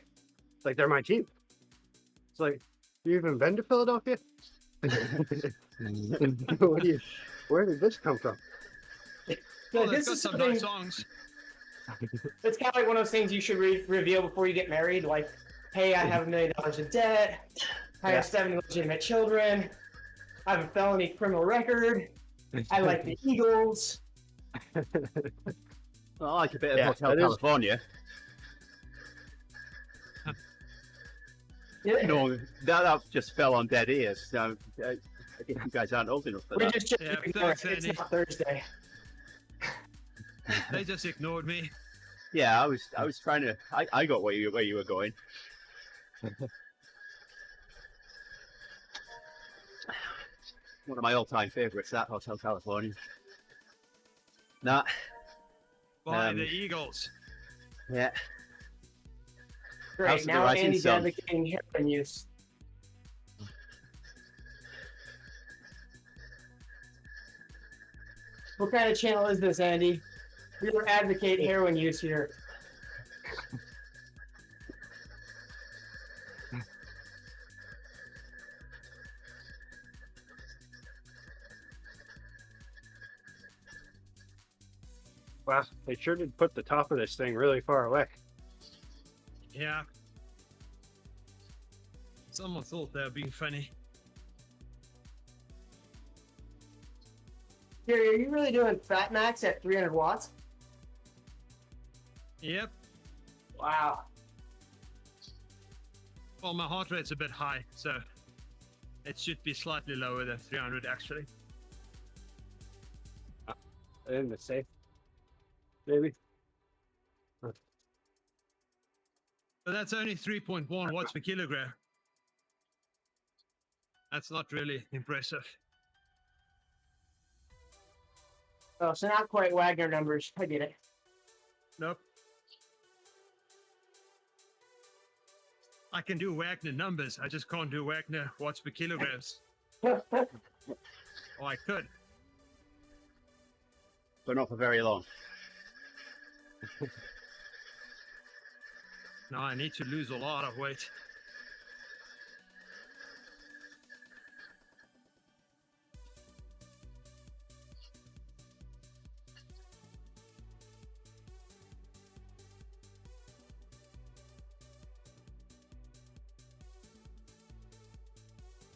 It's like, they're my team. It's like, you even been to Philadelphia? Where did this come from? So Oh, they've this got is some something. nice songs. It's kind of like one of those things you should reveal before you get married. Like, hey, I have $1 million in debt. I have 7 legitimate children. I have a felony criminal record. I like the Eagles. Well, I like a bit of Yeah, Hotel that is- California. Yeah. No, that just fell on dead ears. I guess you guys aren't old enough for We that. just Yeah, ignore it. thanks, It's Andy. not Thursday. They just ignored me. Yeah, I was trying to. I got where you were going. One of my all-time favorites, that Hotel California. Nah, By Um, the Eagles. yeah. House Great. of the Now Rising Andy's Sun. advocating heroin use. What kind of channel is this, Andy? We don't advocate heroin use here. Wow, they sure did put the top of this thing really far away. Yeah. Someone thought they were being funny. Gerrie, are you really doing Fat Max at 300 watts? Yep. Wow. Well, my heart rate's a bit high, so it should be slightly lower than 300 actually. In the safe, maybe. But that's only 3.1 watts per kilogram. That's not really impressive. Oh, so not quite Wagner numbers. I get it. Nope. I can do Wagner numbers. I just can't do Wagner watts per kilograms. Oh, I could. But not for very long. Now I need to lose a lot of weight.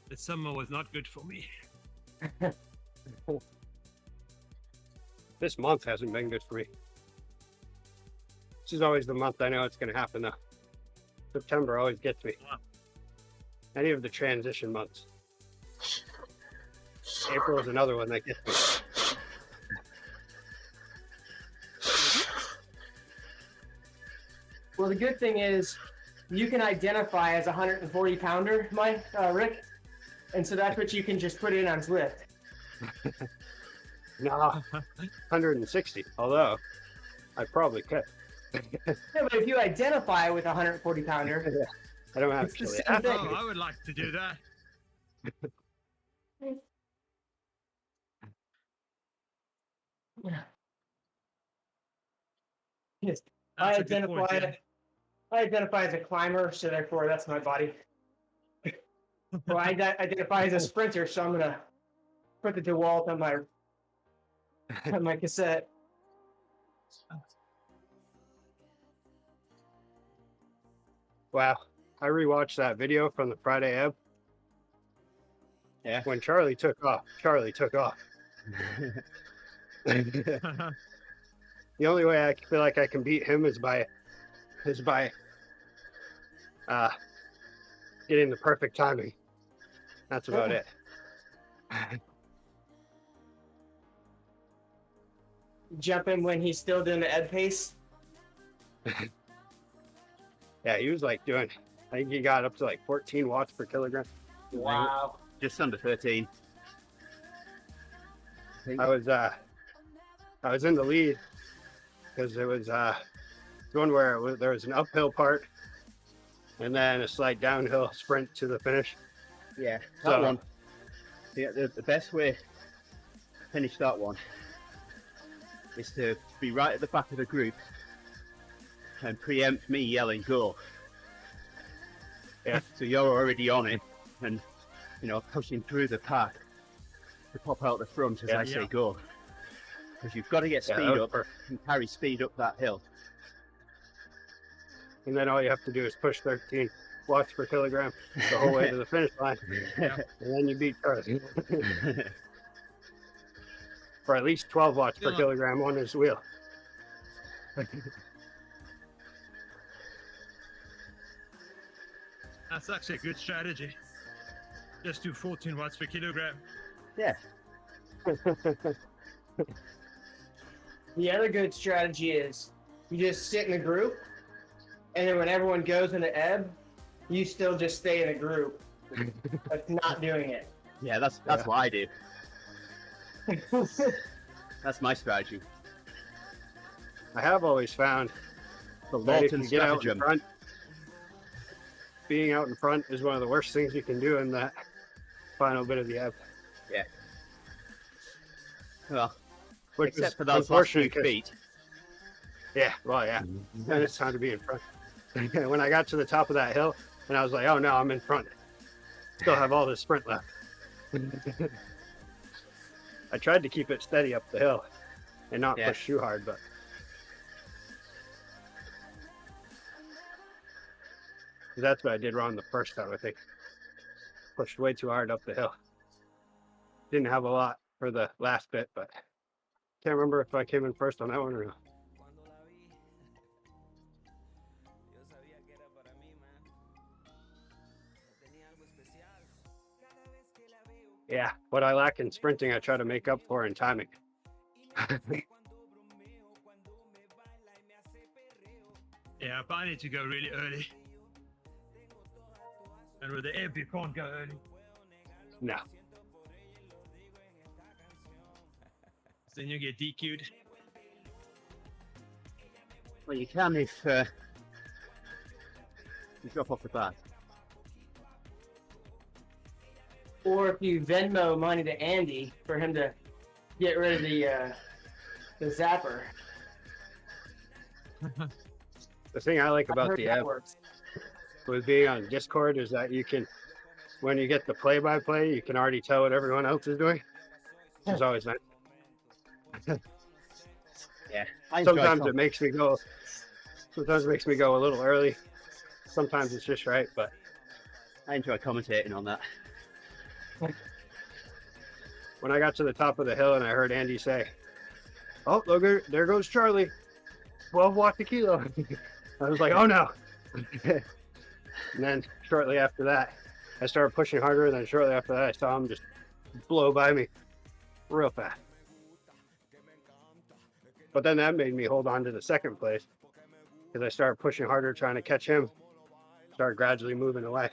The summer was not good for me. This month hasn't been good for me. This is always the month I know it's going to happen, though. September always gets me. Wow. Any of the transition months. April is another one that gets me. Well, the good thing is you can identify as a 140 pounder, Rick. And so that's what you can just put in on Zwift. No, 160. Although, I probably could. Yeah, but if you identify with a 140 pounder, I don't it's the actually. same thing. Oh, I would like to do that. Yes. That's a good point, yeah. I identify as a climber, so therefore that's my body. Well, I identify as a sprinter, so I'm gonna put the DeWalt on my cassette. Wow, I rewatched that video from the Friday ebb. Yeah. When Charlie took off. The only way I feel like I can beat him is by getting the perfect timing. That's about it. Jump in when he's still doing the ebb pace. Yeah, he was like doing, I think he got up to like 14 watts per kilogram. Wow. Just under 13. I was in the lead because it was one where there was an uphill part and then a slight downhill sprint to the finish. Yeah, that So- one. Yeah, the best way to finish that one is to be right at the back of the group and preempt me yelling "go." Yeah. So you're already on it, and pushing through the pack to pop out the front as I say Yeah. "go," because you've got to get Yeah, speed that was up perfect. and carry speed up that hill. And then all you have to do is push 13 watts per kilogram the whole way to the finish line. Yeah. And then you beat Charlie. For at least 12 watts per Yeah. kilogram on his wheel. That's actually a good strategy. Just do 14 watts per kilogram. Yeah. The other good strategy is you just sit in a group, and then when everyone goes in the ebb, you still just stay in a group. That's not doing it. Yeah, that's Yeah. what I do. That's my strategy. I have always found The that if Lawton you get out in stratagem. front, being out in front is one of the worst things you can do in that final bit of the ebb. Well, Which except is for those last few unfortunate 'cause- feet. Yeah, well, yeah. Then it's time to be in front. When I got to the top of that hill, and I was like, oh no, I'm in front. Still have all this sprint left. I tried to keep it steady up the hill and not Yeah. push too hard, but that's what I did wrong the first time, I think. Pushed way too hard up the hill. Didn't have a lot for the last bit, but can't remember if I came in first on that one or not. Yeah, what I lack in sprinting, I try to make up for in timing. Yeah, but I need to go really early. And with the ebb, you can't go early. No. Then you get DQ'd. Well, you can if you drop off the path. Or if you Venmo money to Andy for him to get rid of the zapper. The thing I like I've about heard the that app works. with being on Discord is that you can, when you get the play-by-play, you can already tell what everyone else is doing, which is always nice. Yeah. I enjoy Sometimes it makes me go a little early. Sometimes it's just right, but I enjoy commentating on that. when I got to the top of the hill and I heard Andy say, "Oh, look, there goes Charlie, 12 watt a kilo," I was like, "Oh no!" And then shortly after that, I started pushing harder. And then shortly after that, I saw him just blow by me real fast. But then that made me hold on to the second place because I started pushing harder, trying to catch him. Started gradually moving away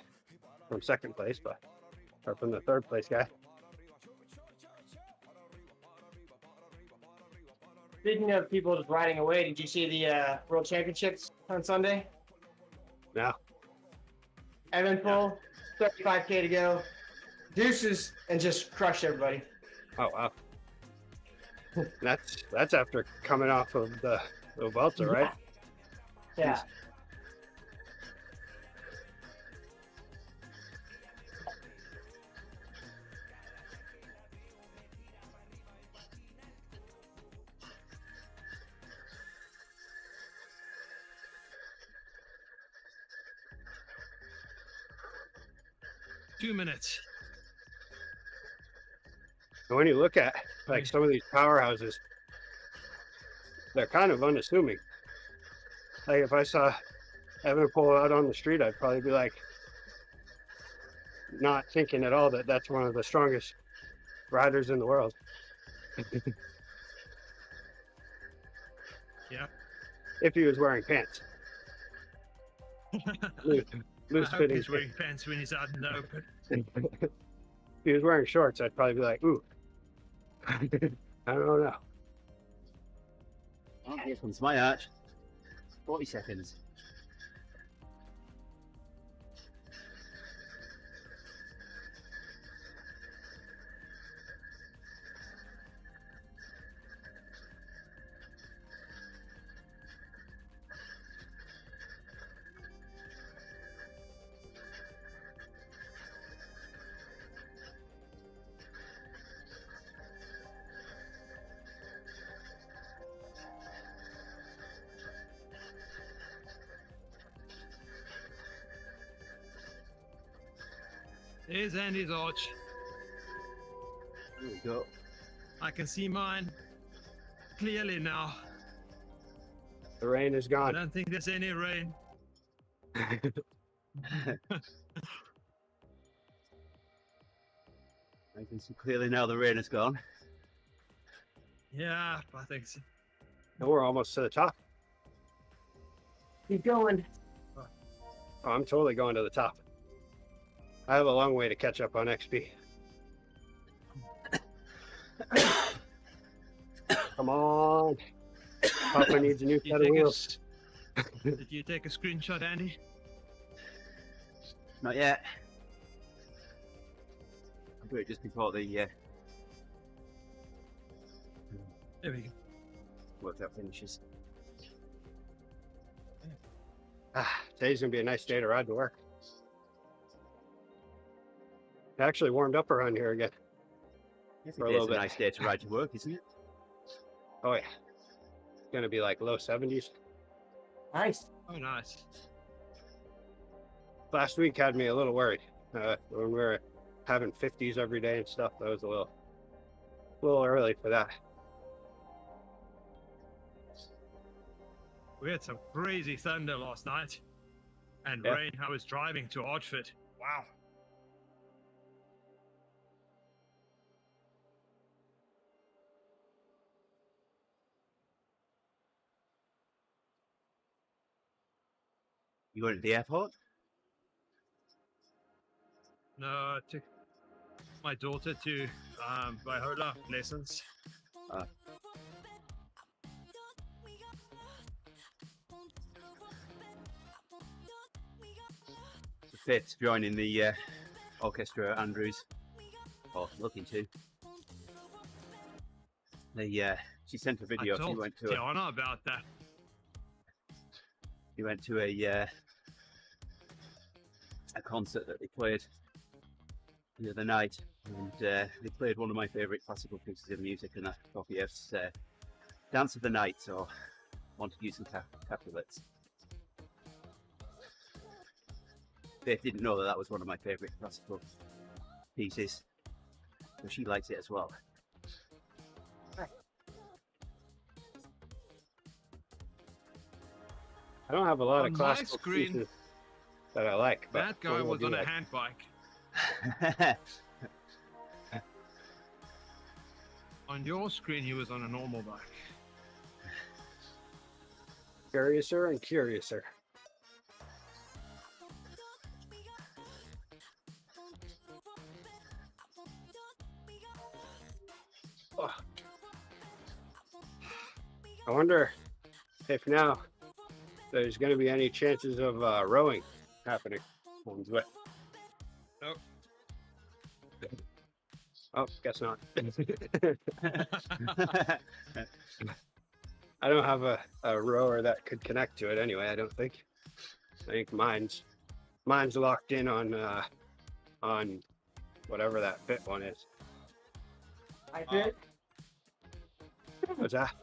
from second place, or from the third place guy. Speaking of people just riding away, did you see the World Championships on Sunday? No. Evanpool, 35K to go. Deuces, and just crushed everybody. Oh wow. That's after coming off of the Vuelta, right? Yeah. 2 minutes. And when you look at like some of these powerhouses, they're kind of unassuming. Like if I saw Evanpool out on the street, I'd probably be like, not thinking at all that that's one of the strongest riders in the world. Yeah. If he was wearing pants. Loose I hope fitting. he's wearing pants when he's out in the open. If he was wearing shorts, I'd probably be like, ooh. I don't know. Oh, here comes my arch. 40 seconds. There's Andy's arch. There we go. I can see mine clearly now. The rain is I gone. don't think there's any rain. I can see clearly now the rain is gone. Yeah, I think so. And we're almost to the top. Keep going. Oh, I'm totally going to the top. I have a long way to catch up on XP. Come on. Papa needs a new set of wheels. Did you take a screenshot, Andy? Not yet. I'll do it just before the There we go. workout finishes. Today's gonna be a nice day to ride to work. It actually warmed up around here again. For a Every little day's a bit. nice day to ride to work, isn't it? Oh yeah. It's gonna be like low 70s. Nice. Oh, nice. Last week had me a little worried. When we were having 50s every day and stuff, that was a little early for that. We had some crazy thunder last night. And Yeah. rain. I was driving to Archford. Wow. You going to the airport? No, I took my daughter to Vaihola lessons. fifth, joining the orchestra at Andrews, or looking to. She sent a video. I told She went to Tiana about that. a concert that they played the other night, and they played one of my favourite classical pieces of music, and that Prokofiev's Dance of the Night. So I want to use some Capulets. They didn't know that that was one of my favourite classical pieces, but she likes it as well. I don't have a lot On of my classical screen, pieces that I like. But That guy one was do on a like. hand bike. On your screen, he was on a normal bike. Curiouser and curiouser. Oh. I wonder if now there's going to be any chances of rowing happening on Zwift. Nope. Oh, guess not. I don't have a rower that could connect to it anyway. I don't think. I think mine's locked in on whatever that fit one is. iFit? What's that?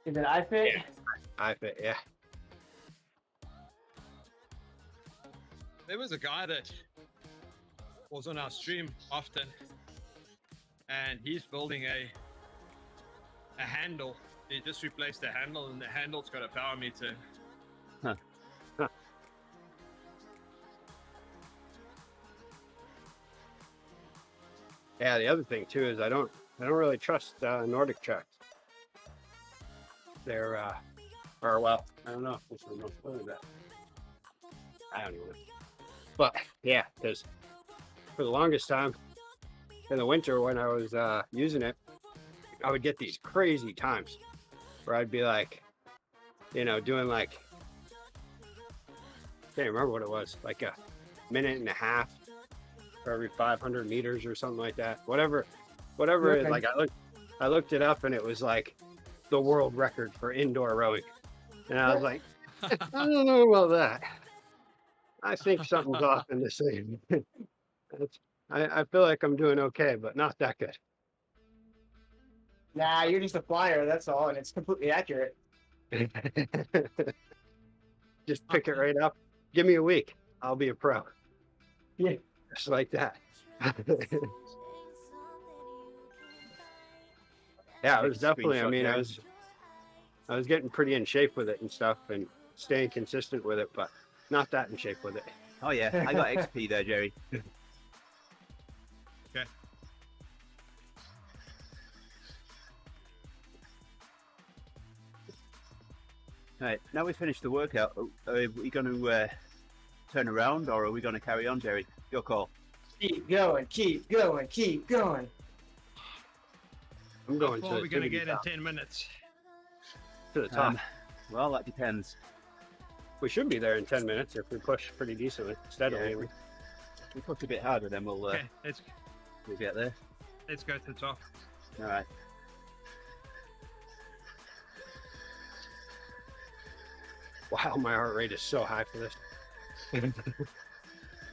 Is it iFit? Yeah. iFit, yeah. There was a guy that was on our stream often, and he's building a handle. He just replaced the handle, and the handle's got a power meter. Yeah, the other thing too is I don't really trust Nordic tracks. They're or well, I don't know if we're most of that. I don't even know. But yeah, because for the longest time in the winter when I was using it, I would get these crazy times where I'd be like, doing like, can't remember what it was, like a minute and a half for every 500 meters or something like that. Whatever it is. Like I looked it up and it was like the world record for indoor rowing. And I was like, I don't know about that. I think something's off in this thing. I feel like I'm doing okay, but not that good. Nah, you're just a flyer, that's all, and it's completely accurate. Just pick it right up. Give me a week. I'll be a pro. Yeah. Just like that. Yeah, it was definitely, I mean, I was getting pretty in shape with it and stuff and staying consistent with it, but not that in shape with it. Oh yeah, I got XP there, Gerrie. Okay. Right, now we finished the workout. Are we going to turn around, or are we going to carry on, Gerrie? Your call. Keep going, keep going, keep going. I'm How going far to are we going to the get in 10 minutes? to the top. Well, that depends. We should be there in 10 minutes if we push pretty decently, steadily. Yeah, we push a bit harder, then we'll Okay, we'll get there. let's go to the top. All right. Wow, my heart rate is so high for this.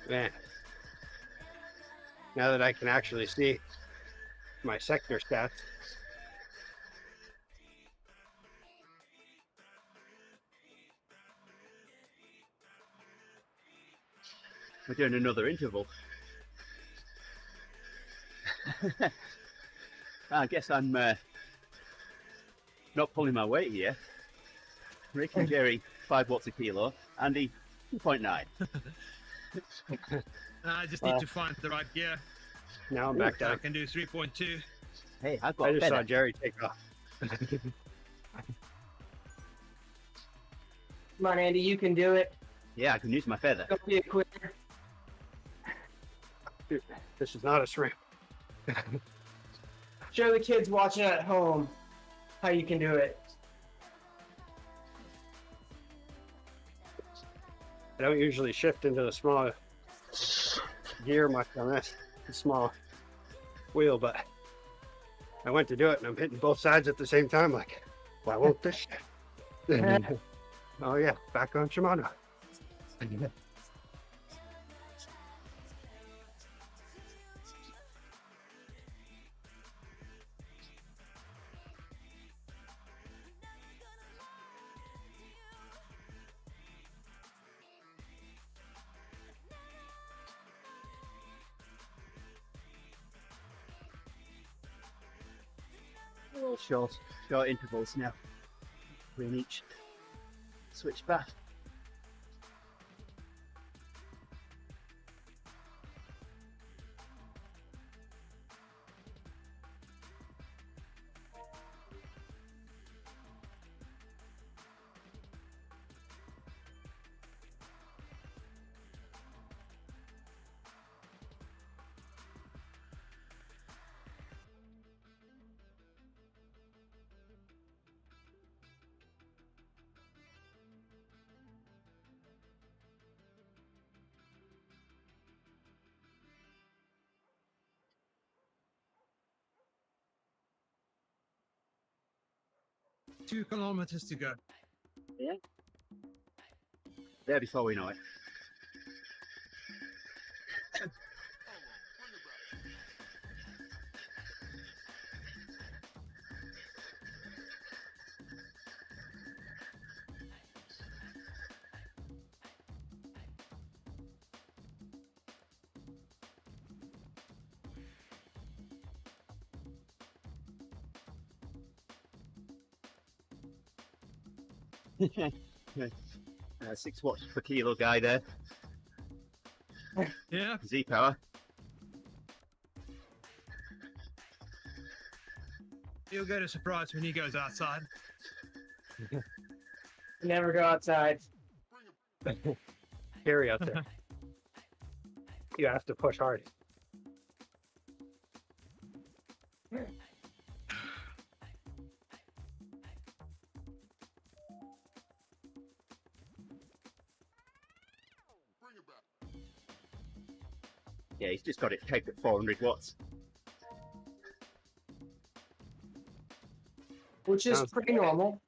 Man. Now that I can actually see my sector stats. We're doing another interval. I guess I'm not pulling my weight here. Rick and Gerrie, 5 watts a kilo. Andy, 2.9. I just need to find the right gear. Now I'm back So I down. can do 3.2. Hey, I've got I just saw better. Gerrie take off. Come on, Andy, you can do it. Yeah, I can use my feather. Don't be a quitter. Dude, this is not a swim. Show the kids watching at home how you can do it. I don't usually shift into the gear much on this small wheel, but I went to do it and I'm hitting both sides at the same time. Like, why won't this? Oh yeah, back on Shimano. Short intervals now between each switch back. Two kilometers to go. There before we know it. Yeah. 6 watts per kilo guy there. Yeah. Z power. You'll get a surprise when he goes outside. Never go outside. Scary out there. You have to push hard. Yeah, he's just got it pegged at 400 watts. Which is Sounds pretty normal.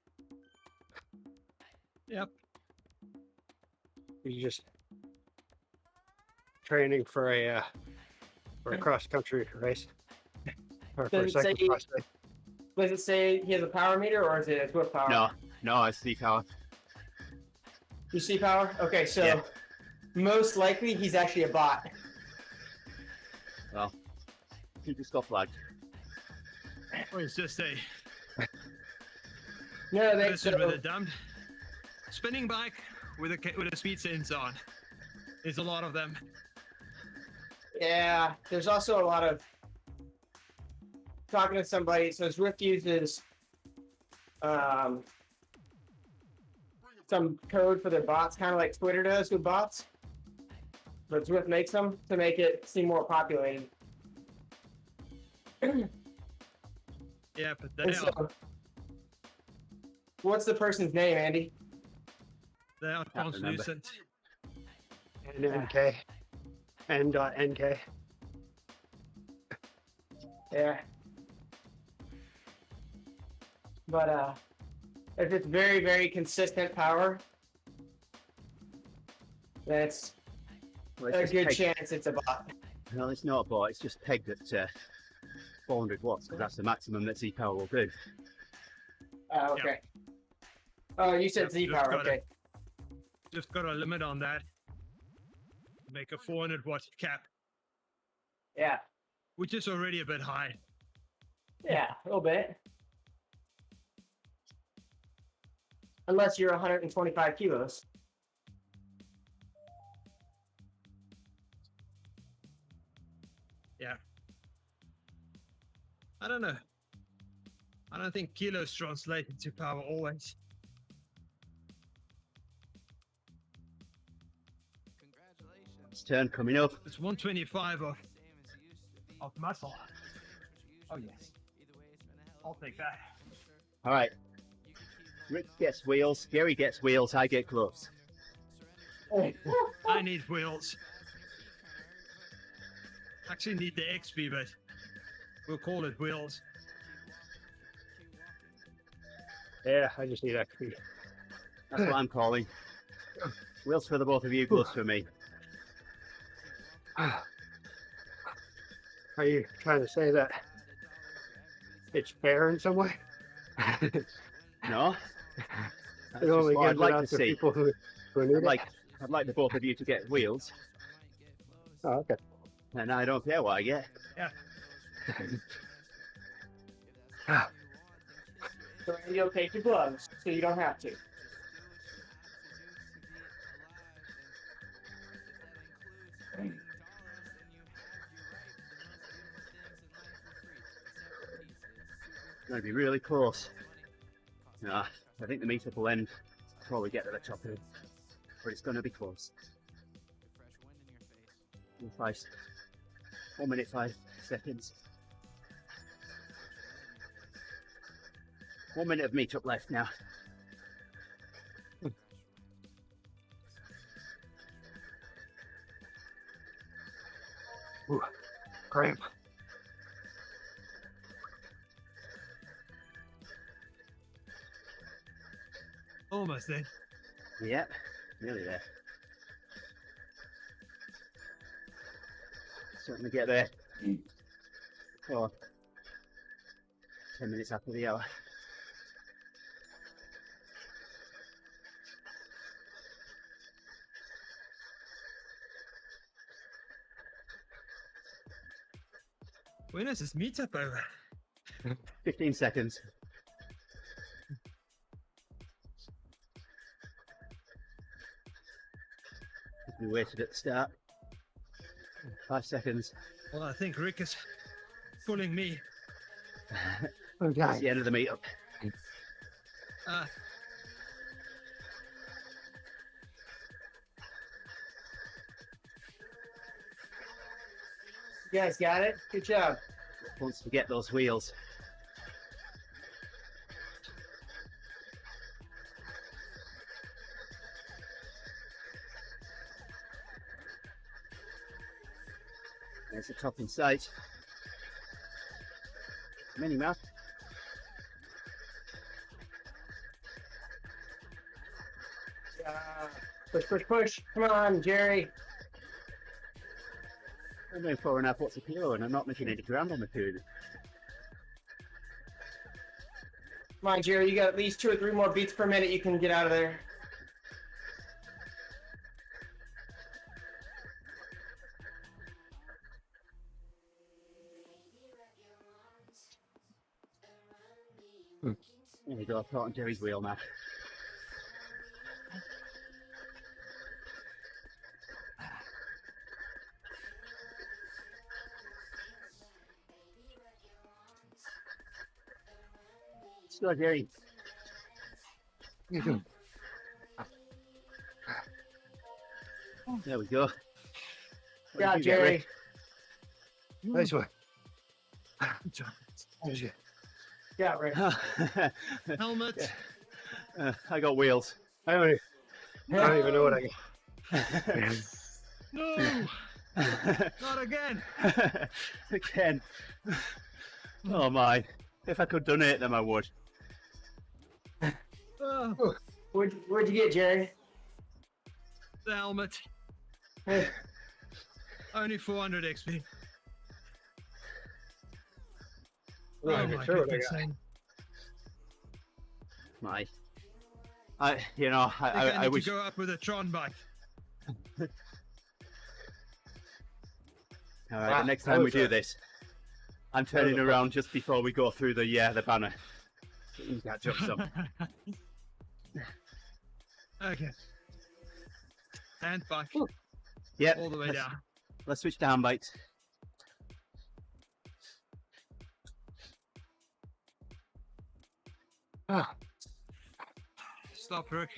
Yep. You just training for a cross country race or for a Does it say- cyclocross race. Does it say he has a power meter or is it a Swift power? No, it's Z power. You see power? Okay, so Yeah. most likely he's actually a bot. Well, he just got flagged. Or it's just a No, they person with a dumb spinning bike with a speed sensor on. There's a lot of them. yeah. There's also a lot of talking to somebody. So Zwift uses some code for their bots, kind of like Twitter does with bots. But Zwift makes them to make it seem more populated. Yeah, but And they so, are what's the person's name, Andy? Can't remember. Translucent. And NK. N.NK. Yeah. But if it's very, very consistent power, then it's Well, it's a just good pegged- chance it's a bot. No, it's not a bot. It's just pegged at 400 watts because that's the maximum that Z power will do. Okay. Oh, you said Yep, Z just power. got it. Okay. Just got a limit on that. Make a 400 watt cap, Yeah. which is already a bit high. Yeah, a little bit. Unless you're 125 kilos. Yeah. I don't know. I don't think kilos translate into power always. It's turn coming up. It's 125 of muscle. Oh yes. I'll take that. All right. Rick gets wheels. Gerrie gets wheels. I get gloves. I need wheels. Actually need the XP, but we'll call it wheels. Yeah, I just need XP. That's what I'm calling. Wheels for the both of you, goes for me. Are you trying to say that it's fair in some way? No? That's It just only what I'd gives like it to out to see. people who need I'd like the both of you to get wheels, it. Oh, okay. and I don't care what I get. Yeah. So you'll take your gloves, so you don't have to. It's going to be really close. I think the meetup will end before we get to the top of it, but it's going to be close. 1 minute 5 seconds. 1 minute of meetup left now. Ooh, cramp. Almost there. Yep, nearly there. Certainly get there. Oh, 10 minutes after the hour. When is this meetup over? 15 seconds. We waited at the start. 5 seconds. Well, I think Rick is pulling me. Okay. That's the end of the meetup. Uh, You guys got it? Good job. Wants to get those wheels. There's the top in sight. Mini map. Yeah. Push, push, push. Come on, Gerrie. I'm doing 4.5 watts a kilo and I'm not making any ground on the food. Come on, Gerrie. You got at least 2 or 3 more beats per minute you can get out of there. There we go, I've caught on Jerry's wheel now. Still Jerry. There we go. What Yeah, did you get, Gerrie. Rick? Nice one. good job. There's you. Yeah, Rick. Helmet. I got wheels. I don't even know what I got. No, not again. Again. Oh my. If I could donate them, I would. Oh, What'd you get, Gerrie? the helmet. Hey, Only 400 XP. I'm not Oh even my sure what I goodness. got. My. I think I I need wish. to go up with a Tron bike. All right, Wow, the next that time we was do a- this, I'm was turning a around just before we go through the banner. You can't jump some. Okay. And back Yep. all the way down. Let's switch down bikes. Ah, Stop, Rick.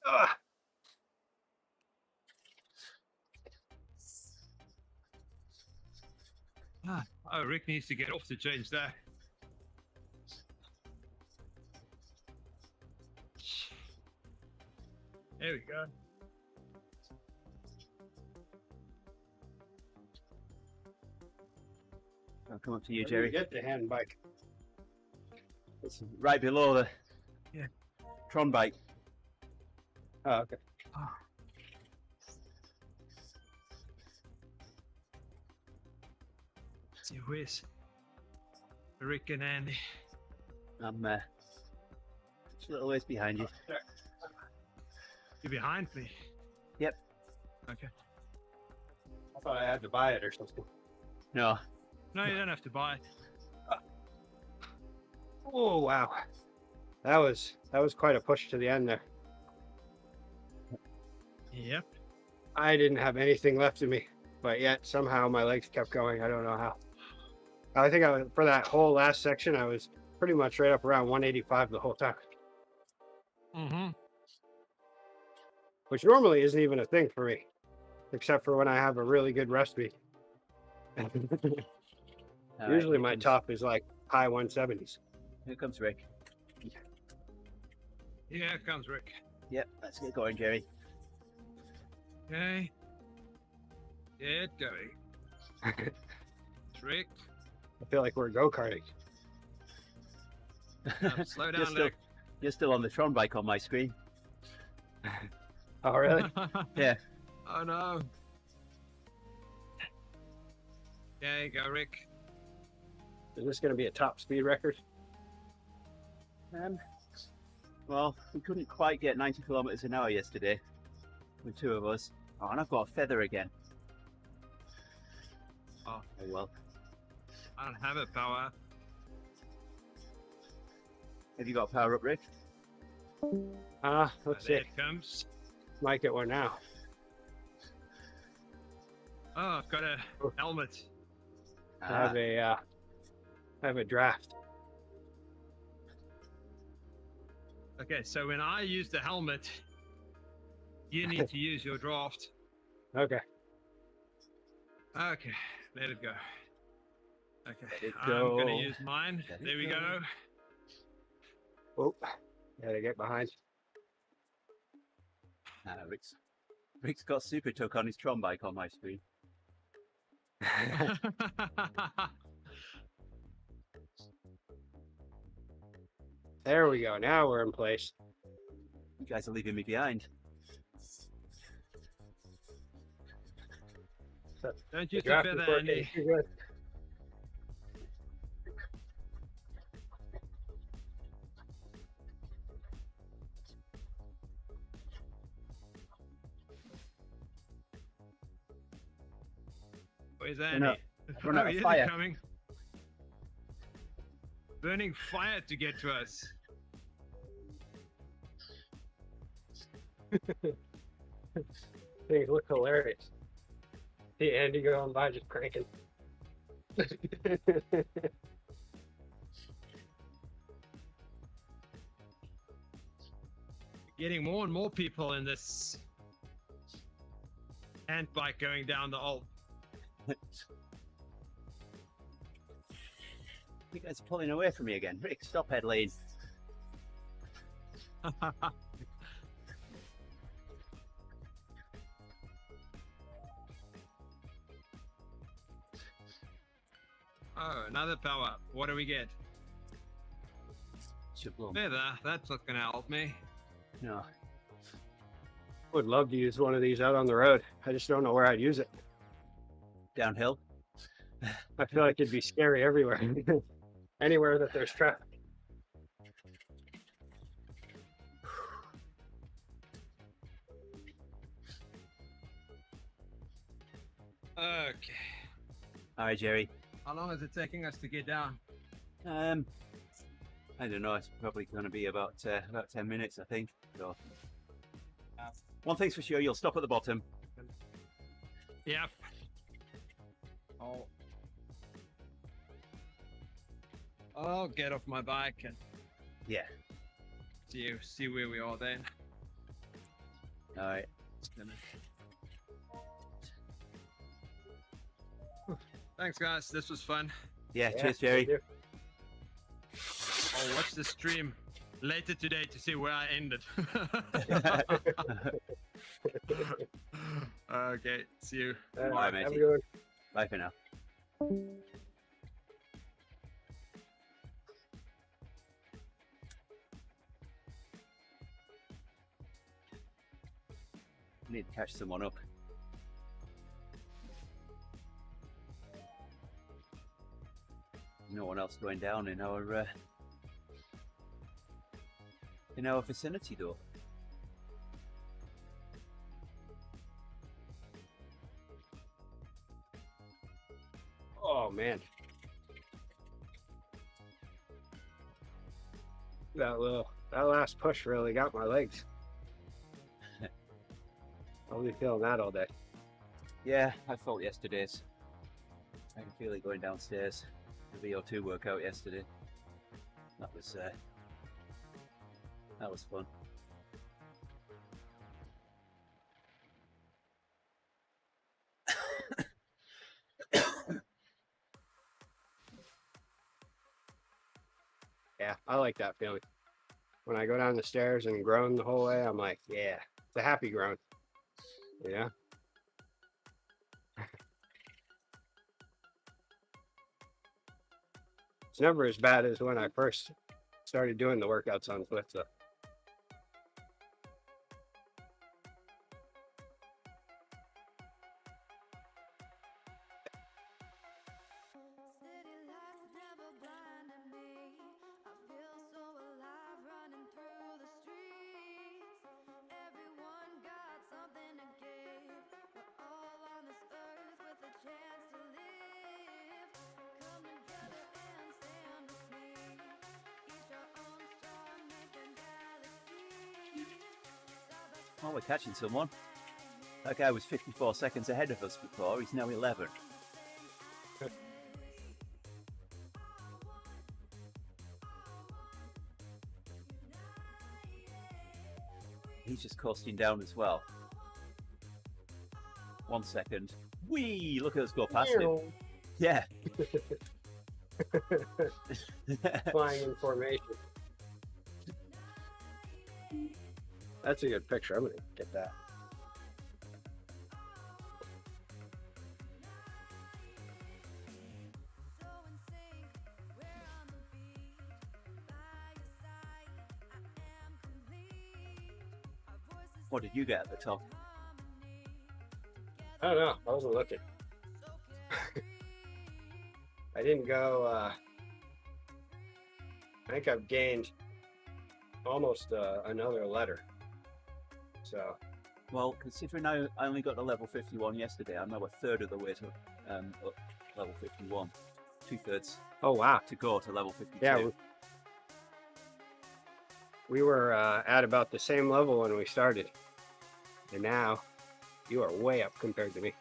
ah. Oh, Rick needs to get off to change that. There we go. I'll come up to you, Where do you Gerrie. get the hand bike? It's right below the Yeah. Tron bike. Oh, okay. See where's Rick and Andy. I'm just a little ways behind you. You're behind me. Yep. Okay. I thought I had to buy it or something. No, No, you don't have to buy it. Oh wow, that was quite a push to the end there. Yep. I didn't have anything left of me, but yet somehow my legs kept going. I don't know how. I think for that whole last section, I was pretty much right up around 185 the whole time, Mm-hmm. which normally isn't even a thing for me, except for when I have a really good rest week. All right, Usually here my comes- top is like high 170s. Here comes Rick. Here comes Rick. Yep, let's get going, Gerrie. Okay. Get going. It's Rick. I feel like we're go-karting. Slow You're down, still, Rick. you're still on the Tron bike on my screen. Oh, really? Yeah. Oh no. Okay, go Rick. Is this going to be a top speed record? Well, we couldn't quite get 90 kilometers an hour yesterday with two of us. Oh, and I've got a feather again. Oh. Well. I don't have it, power. Have you got power up, Rick? Let's There see. it comes. Might get one now. Oh, I've got a Oh. helmet. I have a draft. Okay, so when I use the helmet, you need to use your draft. Okay. Okay, let it go. Okay, Let it I'm gonna go. use mine. Let it There we go. go. Oh, gotta get behind. Rick's got super tuck on his Tron bike on my screen. There we go. Now we're in place. You guys are leaving me behind. Don't use the Draft feather, report Andy. is too good. Where's Run Andy? out- run out of he is fire. coming. Burning fire to get to us. Things look hilarious. See Andy going by just cranking. Getting more and more people in this hand bike going down the Alp. You guys are pulling away from me again. Rick, stop headlane. Oh, another power up. What do we get? Shaboom. Feather. That's not gonna help me. No. Would love to use one of these out on the road. I just don't know where I'd use it. Downhill. I feel like it'd be scary everywhere. Anywhere that there's traffic. Okay. All right, Gerrie. How long is it taking us to get down? I don't know. It's probably going to be about 10 minutes, I think. So, one thing's for sure, you'll stop at the bottom. Yep. I'll get off my bike and Yeah. see where we are then. All right. It's gonna... Thanks, guys. This was fun. Yeah. Cheers, Gerrie. I'll watch the stream later today to see where I ended. Okay, see you. Bye, matey. Have a good one. Bye for now. need to catch someone up. No one else going down in our vicinity though. Oh man. That last push really got my legs. I'll be feeling that all day. Yeah, I felt yesterday's. I can feel it going downstairs. The VO2 workout yesterday. That was fun. Yeah, I like that feeling. When I go down the stairs and groan the whole way, I'm like, yeah, it's a happy groan. Yeah. It's never as bad as when I first started doing the workouts on foot. So. Oh, we're catching someone. That guy was 54 seconds ahead of us before. He's now 11. He's just coasting down as well. 1 second. Whee! Look at us go past him. Yeah. Flying in formation. That's a good picture. I'm gonna get that. What did you get at the top? I don't know. I wasn't looking. I didn't go. I think I've gained almost another letter. So. Well, considering I only got to level 51 yesterday, I'm now a third of the way to up level 51. 2/3 Oh wow. to go to level 52. Yeah. We were at about the same level when we started, and now you are way up compared to me.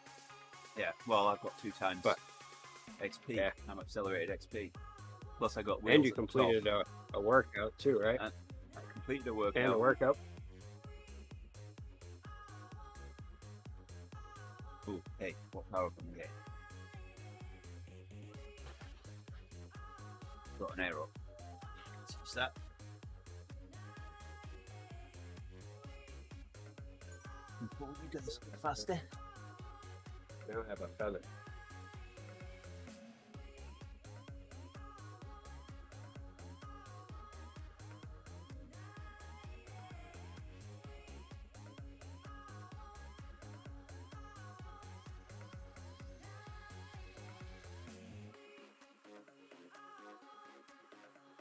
Yeah, well, I've got 2 times But- XP. Yeah. I'm accelerated XP. Plus, I got wheels And you at the top. completed a workout too, right? I completed a workout. And a workout. Ooh, hey, what power can we get? Got an arrow. What's that? What you do this faster? Now I have a feather.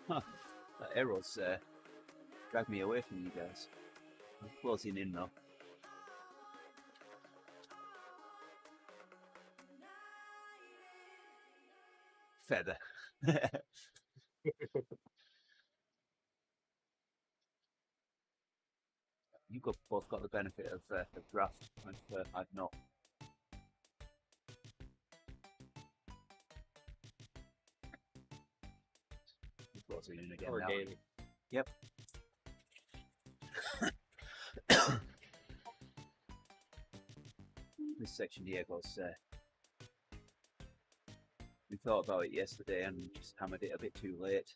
Huh. That arrow's dragged me away from you guys. I'm closing in now. Feather. You've both got the benefit of draft. I've not. Closing in again Or now. gaining. Yep. This section here goes. We thought about it yesterday and just hammered it a bit too late.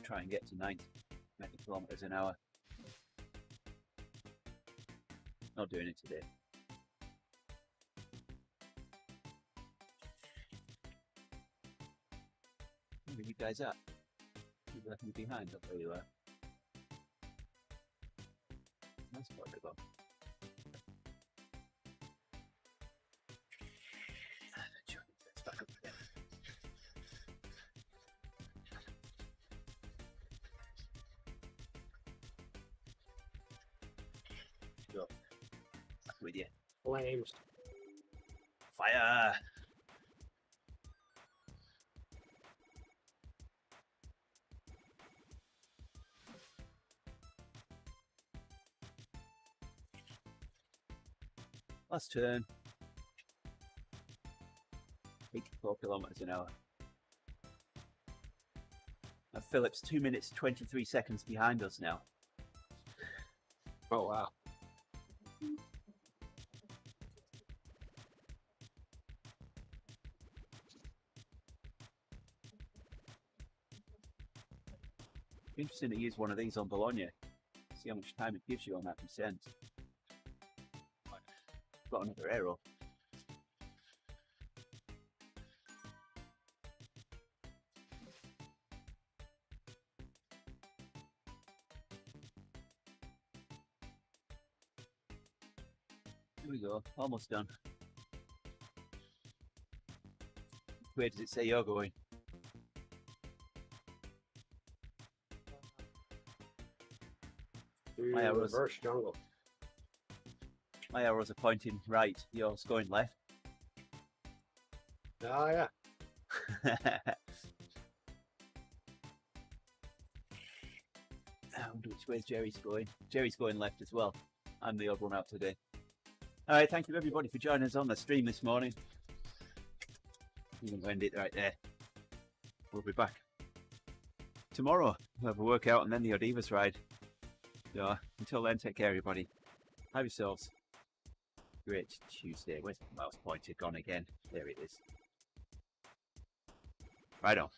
Try and get to 90 kilometers an hour. Not doing it today. Where are you guys at? You left me behind, I'll tell you that. Nice spot. Go. With you. Flames. Fire! Last turn. 84 kilometers an hour. Now Philip's 2 minutes 23 seconds behind us now. Oh wow. Interesting to use one of these on Bologna. See how much time it gives you on that descent. Got another arrow. Here we go, almost done. Where does it say you're going? Through My arrows. reverse jungle. My arrows are pointing right, yours going left. Oh yeah. I wonder which way Gerrie's going. Gerrie's going left as well. I'm the odd one out today. Alright, thank you everybody for joining us on the stream this morning. I'm going to end it right there. We'll be back tomorrow. We'll have a workout and then the Odivas ride. So until then, take care everybody. Have yourselves a great Tuesday. Where's the mouse pointer gone again? There it is. Right on.